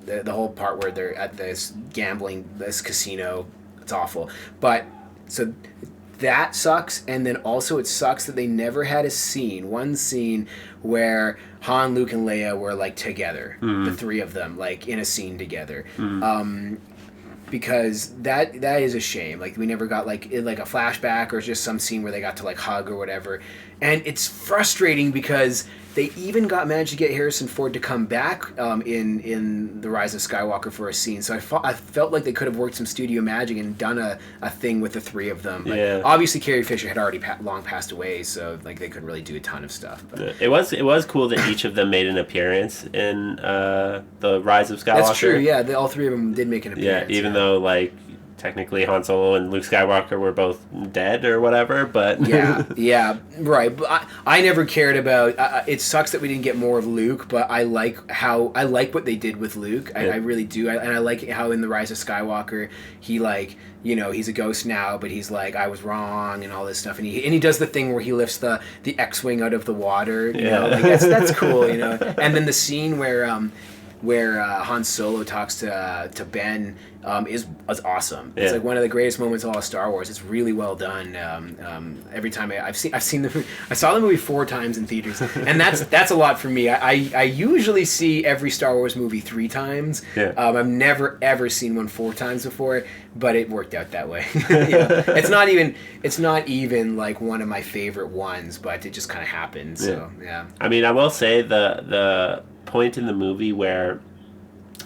the whole part where they're at this casino. It's awful. But so that sucks, and then also it sucks that they never had one scene where Han, Luke, and Leia were like together, the three of them like in a scene together. Because that is a shame. Like we never got like a flashback or just some scene where they got to like hug or whatever. And it's frustrating because they even managed to get Harrison Ford to come back in The Rise of Skywalker for a scene. So I felt like they could have worked some studio magic and done a thing with the three of them. But obviously Carrie Fisher had already long passed away, so like they couldn't really do a ton of stuff. But. It was cool that each of them made an appearance in The Rise of Skywalker. That's true. Yeah, all three of them did make an appearance. Yeah, even though like. Technically, Han Solo and Luke Skywalker were both dead or whatever, but... yeah, right. But I never cared about... it sucks that we didn't get more of Luke, but I like what they did with Luke. I really do. And I like how in The Rise of Skywalker, he like... he's a ghost now, but he's like, I was wrong and all this stuff. And he does the thing where he lifts the X-Wing out of the water. You know? Like, that's cool, And then the scene where Han Solo talks to Ben is awesome. It's like one of the greatest moments of all of Star Wars. It's really well done. Every time I've seen I saw the movie 4 times in theaters, and that's a lot for me. I usually see every Star Wars movie 3 times. I've never ever seen one 4 times before, but it worked out that way. It's not even like one of my favorite ones, but it just kind of happened. So yeah. I mean, I will say the point in the movie where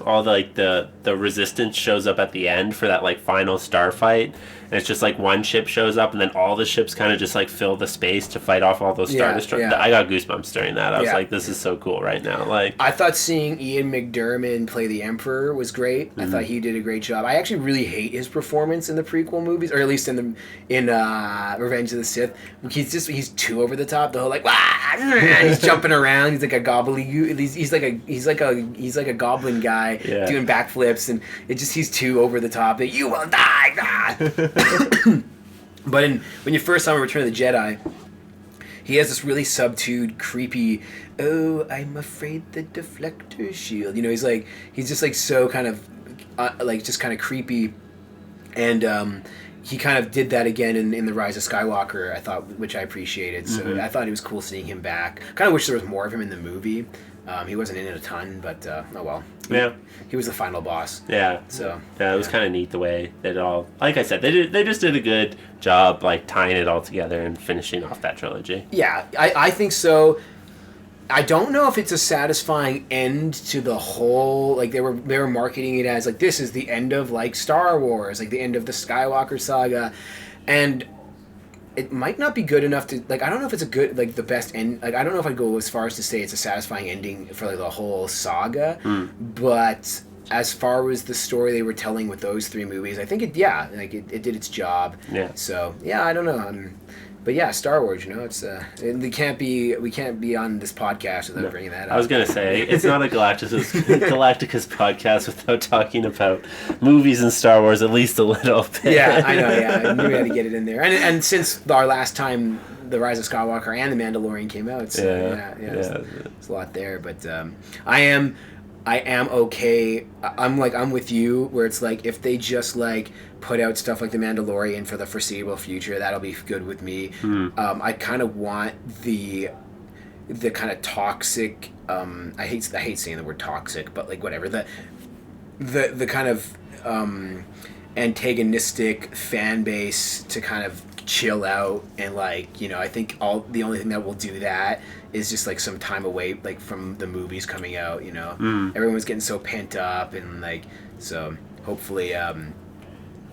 all the resistance shows up at the end for that like final starfight, and it's just like one ship shows up and then all the ships kind of just like fill the space to fight off all those Star Destroyers. I got goosebumps during that. I was like, this is so cool right now. Like, I thought seeing Ian McDiarmid play the Emperor was great. I thought he did a great job. I actually really hate his performance in the prequel movies, or at least in Revenge of the Sith. He's too over the top. The whole like, he's jumping around. He's like a gobbledygook. He's like a goblin guy doing backflips, and he's too over the top. That you will die. But when you first saw him in Return of the Jedi, he has this really subdued, creepy, oh, I'm afraid the deflector shield. He's just like so kind of, just kind of creepy, and he kind of did that again in the Rise of Skywalker, I thought, which I appreciated. So I thought it was cool seeing him back. Kind of wish there was more of him in the movie. He wasn't in it a ton, but oh well. He was the final boss. Yeah. So yeah, it was kind of neat the way it all. Like I said, they just did a good job like tying it all together and finishing off that trilogy. Yeah, I think so. I don't know if it's a satisfying end to the whole. Like they were marketing it as like this is the end of like Star Wars, like the end of the Skywalker saga, and it might not be good enough to like. I don't know if it's a good like the best end. Like I don't know if I'd go as far as to say it's a satisfying ending for like the whole saga, but as far as the story they were telling with those 3 movies, I think it did its job. Yeah. So yeah, I don't know. But yeah, Star Wars, it's we can't be on this podcast without bringing that up. I was gonna say it's not a Galacticas podcast without talking about movies and Star Wars at least a little bit. Yeah, I know. Yeah, I knew we had to get it in there. And since our last time, The Rise of Skywalker and The Mandalorian came out, so it's a lot there. But I am okay. I'm with you where it's like if they just like put out stuff like The Mandalorian for the foreseeable future, that'll be good with me. I kind of want the kind of toxic. I hate saying the word toxic, but like whatever the kind of antagonistic fan base to kind of chill out and like I think the only thing that will do that is just like some time away like from the movies coming out. Everyone's getting so pent up and like so hopefully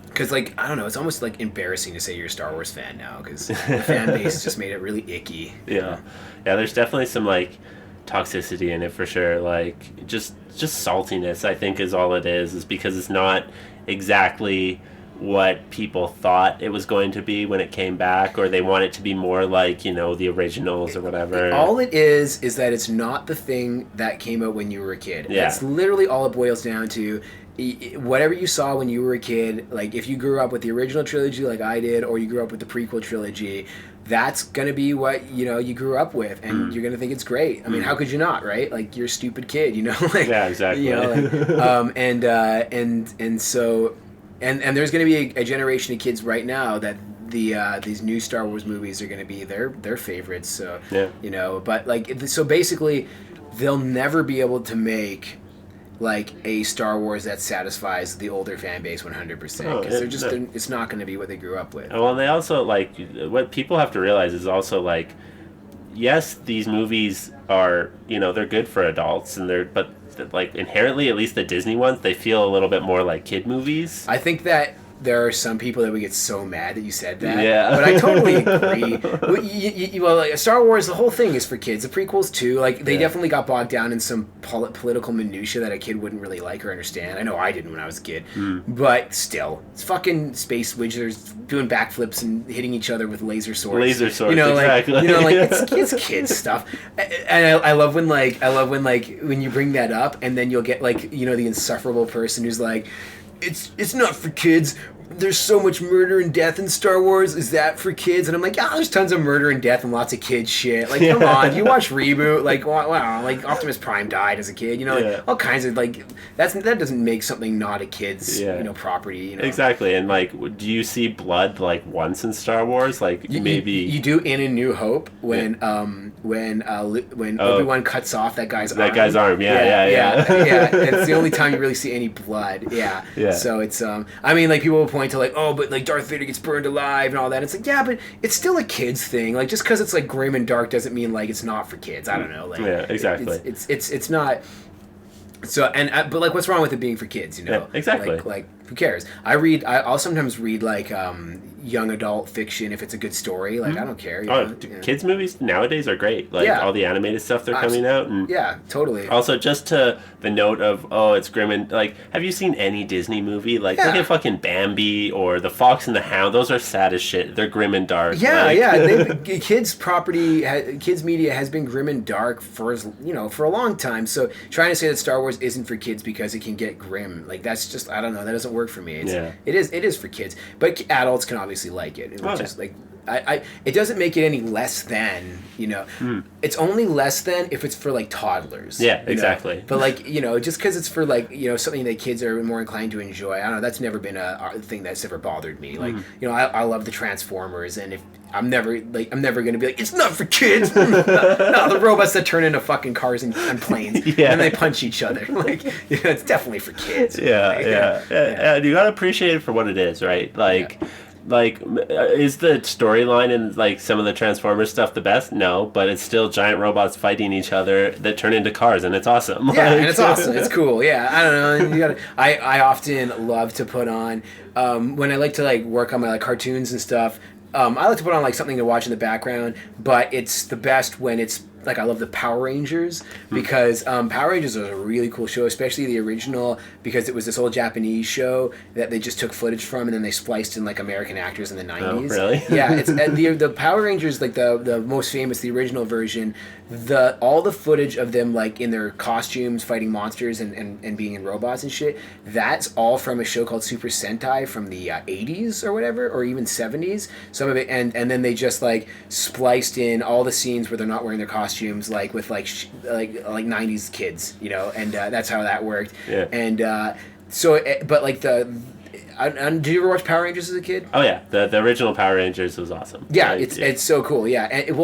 because like I don't know, it's almost like embarrassing to say you're a Star Wars fan now because the fan base just made it really icky. Yeah, there's definitely some like toxicity in it for sure. Like just saltiness, I think, is all it is because it's not exactly what people thought it was going to be when it came back, or they want it to be more like the originals or whatever. All it is that it's not the thing that came out when you were a kid. Yeah. That's literally all it boils down to. Whatever you saw when you were a kid, like if you grew up with the original trilogy like I did, or you grew up with the prequel trilogy, that's gonna be what you grew up with, and you're gonna think it's great. I mean, how could you not, right? Like you're a stupid kid, like yeah, exactly. And so there's gonna be a generation of kids right now that these new Star Wars movies are gonna be their favorites. So but like so basically, they'll never be able to make like a Star Wars that satisfies the older fan base 100% because it's not going to be what they grew up with. Well, they also like what people have to realize is also like yes, these movies are they're good for adults but like inherently, at least the Disney ones, they feel a little bit more like kid movies. I think that there are some people that would get so mad that you said that. Yeah. But I totally agree. Well, like, Star Wars, the whole thing is for kids. The prequels, too. Like, they definitely got bogged down in some political minutia that a kid wouldn't really like or understand. I know I didn't when I was a kid. But still, it's fucking space wizards doing backflips and hitting each other with laser swords. Exactly. It's kids stuff. And I love when when you bring that up and then you'll get, like, the insufferable person who's like, It's not for kids. There's so much murder and death in Star Wars. Is that for kids? And I'm like, there's tons of murder and death and lots of kid shit. Like, come on, you watch Reboot. Like, wow, like Optimus Prime died as a kid. Like all kinds of like that doesn't make something not a kid's property. Exactly. And like, do you see blood like once in Star Wars? Like maybe you do in A New Hope when Obi-Wan cuts off that guy's arm. Yeah. It's the only time you really see any blood. Yeah. So it's I mean, like people will point to like, but like Darth Vader gets burned alive and all that. It's like, yeah, but it's still a kid's thing. Like just because it's like grim and dark doesn't mean like it's not for kids. I don't know. Like exactly. It's not. So but like, what's wrong with it being for kids? Yeah, exactly. Like who cares? I'll sometimes read like young adult fiction if it's a good story. Like I don't care. Kids movies nowadays are great. Like all the animated stuff they're coming out. And totally. Also, just to the note of it's grim and like, have you seen any Disney movie? Like look at fucking Bambi or The Fox and the Hound. Those are sad as shit. They're grim and dark. Kids media has been grim and dark for a long time. So trying to say that Star Wars isn't for kids because it can get grim, like that's just, I don't know, that doesn't work for me. It is for kids, but adults can obviously like it. It's just like it doesn't make it any less than, it's only less than if it's for like toddlers. Yeah, you know? exactly. But like, just because it's for like, something that kids are more inclined to enjoy. I don't know. That's never been a thing that's ever bothered me. Like, I love the Transformers, and if I'm never going to be like, it's not for kids. No, the robots that turn into fucking cars and planes, and they punch each other. Like, it's definitely for kids. Yeah. You gotta appreciate it for what it is, right? Like, is the storyline in like some of the Transformers stuff the best? No, but it's still giant robots fighting each other that turn into cars, and it's awesome. Yeah, and it's awesome. It's cool. Yeah, I don't know. You gotta. I often love to put on when I like to like work on my like cartoons and stuff. I like to put on like something to watch in the background, but it's the best when it's like I love the Power Rangers because Power Rangers was a really cool show, especially the original, because it was this old Japanese show that they just took footage from and then they spliced in like American actors in the 90s. Oh, really? Yeah, it's the Power Rangers, like the most famous, the original version. All the footage of them like in their costumes fighting monsters and being in robots and shit, that's all from a show called Super Sentai from the 80s or whatever, or even 70s. Some of it, and then they just like spliced in all the scenes where they're not wearing their costumes, like with like 90s kids, and that's how that worked. Yeah. And but like did you ever watch Power Rangers as a kid? Oh yeah, the original Power Rangers was awesome. Yeah, it's so cool. Yeah, and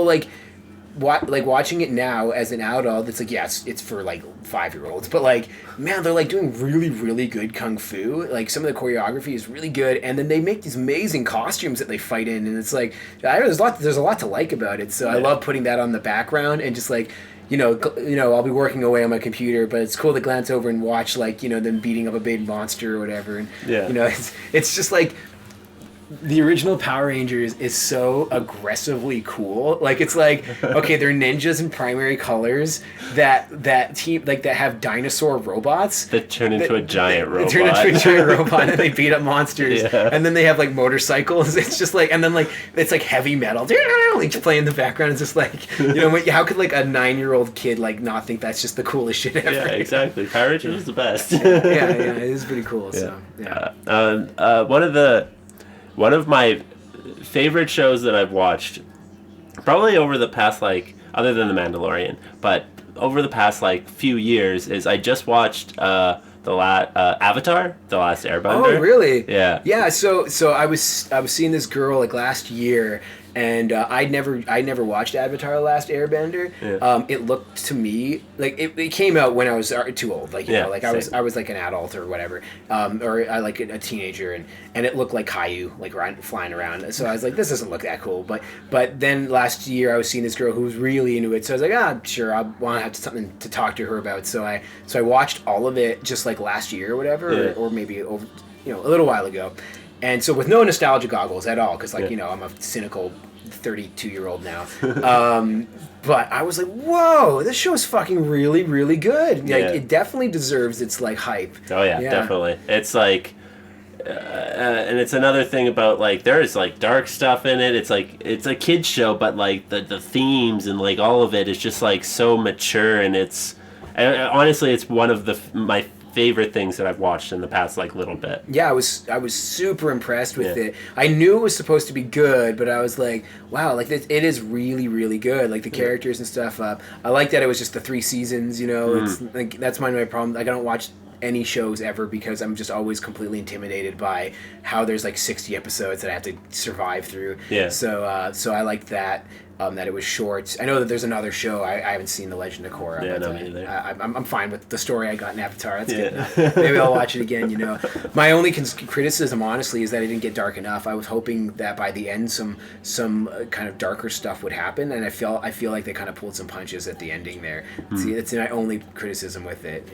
watching it now as an adult, it's like, it's for like 5-year-olds, but like, man, they're like doing really, really good kung fu. Like some of the choreography is really good, and then they make these amazing costumes that they fight in, and it's like, there's a lot to like about it. So I love putting that on the background and just like, I'll be working away on my computer, but it's cool to glance over and watch like, them beating up a big monster or whatever, and it's just like. The original Power Rangers is so aggressively cool. Like it's like, okay, they're ninjas in primary colors that have dinosaur robots that turn into a giant robot. They turn into a giant robot and they beat up monsters. Yeah. And then they have like motorcycles. It's just like, and then like it's like heavy metal like playing in the background. It's just like, how could like a 9-year-old kid like not think that's just the coolest shit ever? Yeah, exactly. Power Rangers is the best. yeah, it is pretty cool. So yeah. One of my favorite shows that I've watched, probably over the past, like, other than The Mandalorian, but over the past, like, few years, is I just watched Avatar, The Last Airbender. Oh, really? Yeah. Yeah, so I was seeing this girl, like, last year, and I'd never watched Avatar: The Last Airbender. Yeah. It looked to me like it came out when I was too old, like like I was like an adult or whatever, or I like a teenager, and it looked like Caillou, like flying around. So I was like, this doesn't look that cool. But then last year I was seeing this girl who was really into it, so I was like, sure, I want to have something to talk to her about. So I watched all of it just like last year or whatever, or maybe over a little while ago. And so with no nostalgia goggles at all, because like, I'm a cynical 32-year-old now. But I was like, whoa, this show is fucking really, really good. Like, it definitely deserves its like hype. Oh yeah, definitely. It's like, and it's another thing about like, there is like dark stuff in it. It's like, it's a kid's show, but like the themes and like all of it is just like so mature, and honestly, it's one of my favorite things that I've watched in the past like little bit. Yeah, I was super impressed with it. I knew it was supposed to be good, but I was like, wow, like it is really, really good. Like the characters and stuff. I like that it was just the 3 seasons. It's like that's my problem. Like I don't watch any shows ever because I'm just always completely intimidated by how there's like 60 episodes that I have to survive through. Yeah. So I liked that. That it was short. I know that there's another show. I haven't seen The Legend of Korra. Yeah, but, no, me either. I'm fine with the story I got in Avatar. That's good enough. Maybe I'll watch it again. My only criticism, honestly, is that it didn't get dark enough. I was hoping that by the end, some kind of darker stuff would happen, and I feel like they kind of pulled some punches at the ending there. See, it's my only criticism with it.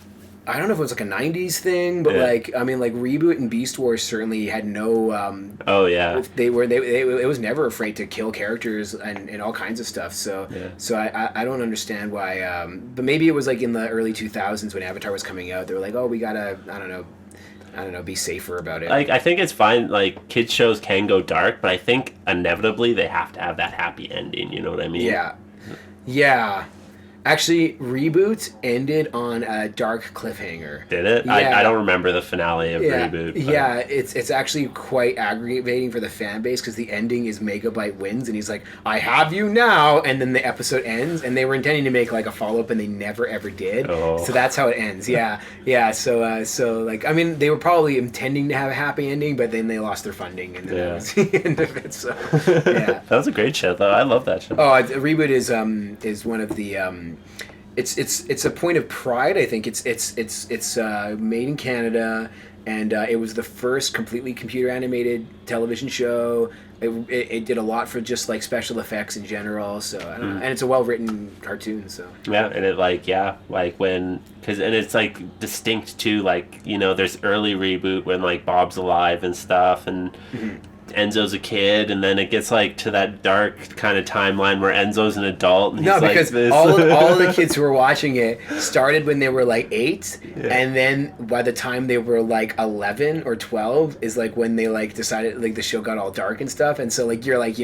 I don't know if it was like a 90s thing, but like, I mean, like Reboot and Beast Wars certainly had no it was never afraid to kill characters and all kinds of stuff. So I don't understand why, but maybe it was like in the early 2000s when Avatar was coming out, they were like, oh, we gotta, I don't know, be safer about it. Like, I think it's fine, like kids shows can go dark, but I think inevitably they have to have that happy ending, you know what I mean? Yeah. Actually, Reboot ended on a dark cliffhanger. Did it? Yeah. I don't remember the finale of Yeah, Reboot. But. yeah, it's actually quite aggravating for the fan base because the ending is Megabyte wins and he's like, "I have you now," and then the episode ends. And they were intending to make like a follow up and they never ever did. Oh. So that's how it ends. Yeah, yeah. So like, I mean, they were probably intending to have a happy ending, but then they lost their funding and then that was the end of it. So yeah, That was a great show though. I love that show. oh, Reboot is one of the. It's a point of pride. I think it's made in Canada, and it was the first completely computer animated television show. It did a lot for just like special effects in general. So I don't know, and it's a well written cartoon. So Yeah, and it like when and it's like distinct too. Like there's early Reboot when like Bob's alive and stuff, and Enzo's a kid, and then it gets like to that dark kind of timeline where Enzo's an adult. And no, he's because like this. all of the kids who were watching it started when they were like 8, and then by the time they were like 11 or 12 is like when they like decided like the show got all dark and stuff, and so like you're like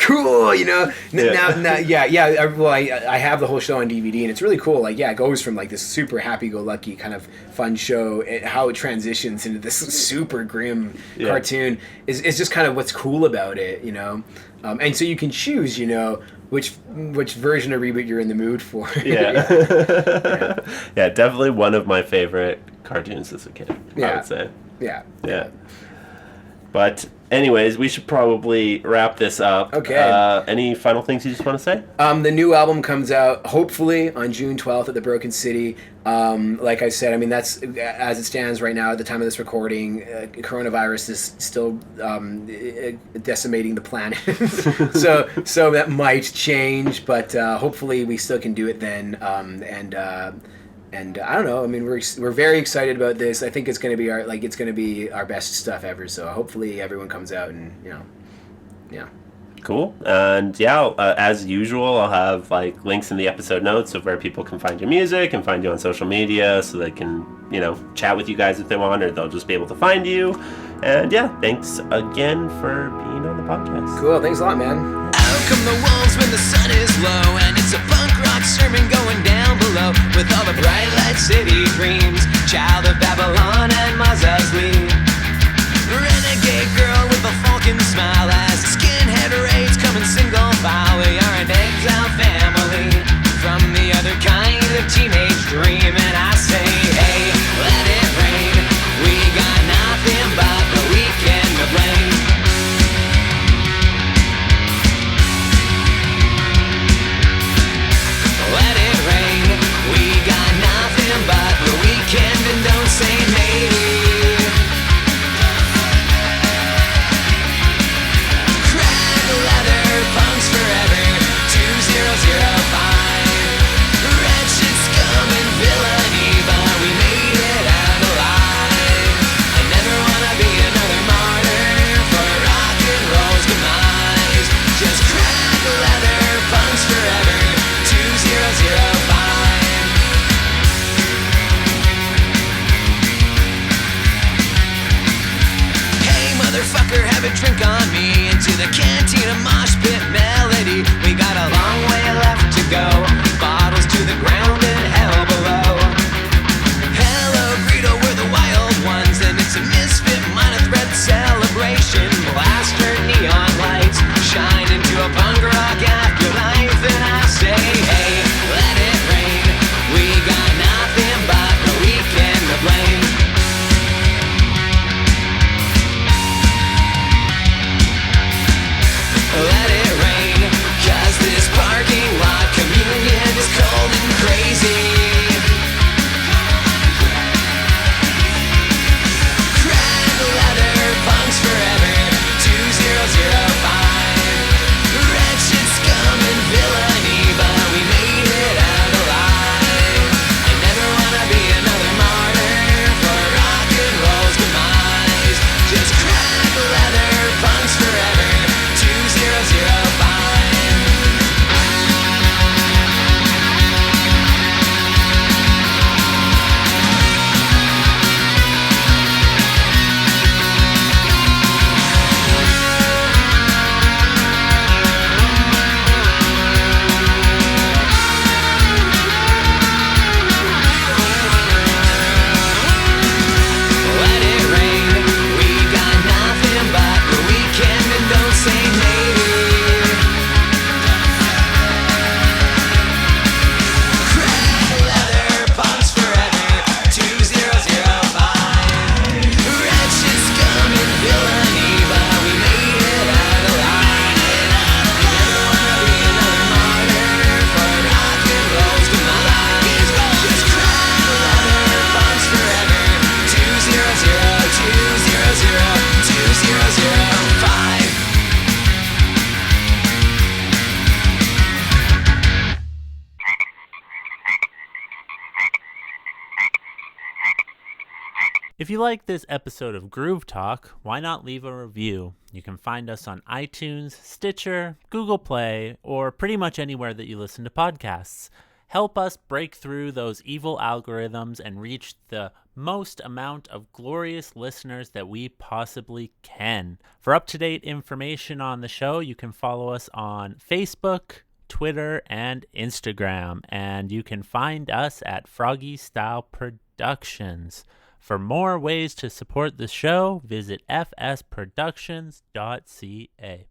cool, now well I have the whole show on DVD and it's really cool. Like it goes from like this super happy-go-lucky kind of fun show, how it transitions into this super grim cartoon is just kind of what's cool about it, and so you can choose, which version of Reboot you're in the mood for. Yeah, definitely one of my favorite cartoons as a kid. I would say. Yeah. But anyways, we should probably wrap this up. Okay. Any final things you just want to say? The new album comes out hopefully on June 12th at the Broken City. Like I said, I mean, that's as it stands right now at the time of this recording. Coronavirus is still decimating the planet, so that might change, but hopefully we still can do it then. And I don't know. I mean, we're very excited about this. I think it's going to be our best stuff ever. So hopefully everyone comes out and yeah. Cool. And as usual, I'll have like links in the episode notes of where people can find your music and find you on social media, so they can chat with you guys if they want, or they'll just be able to find you. And thanks again for being on the podcast. Cool. Thanks a lot, man. Out come the wolves when the sun is low, and it's a punk rock sermon going down below, with all the bright light city dreams, child of Babylon and Mazazli. Renegade girl with a Falcon smile, as skinhead raids coming single file. We are an exile family from the other kind of teenage dream, and I say, hey, let it rain. We got nothing but the weekend to blame. Let it rain. We got nothing but the weekend, and don't say maybe. If you like this episode of Groove Talk, why not leave a review? You can find us on iTunes, Stitcher, Google Play, or pretty much anywhere that you listen to podcasts. Help us break through those evil algorithms and reach the most amount of glorious listeners that we possibly can. For up-to-date information on the show, you can follow us on Facebook, Twitter, and Instagram. And you can find us at Froggy Style Productions. For more ways to support the show, visit fsproductions.ca.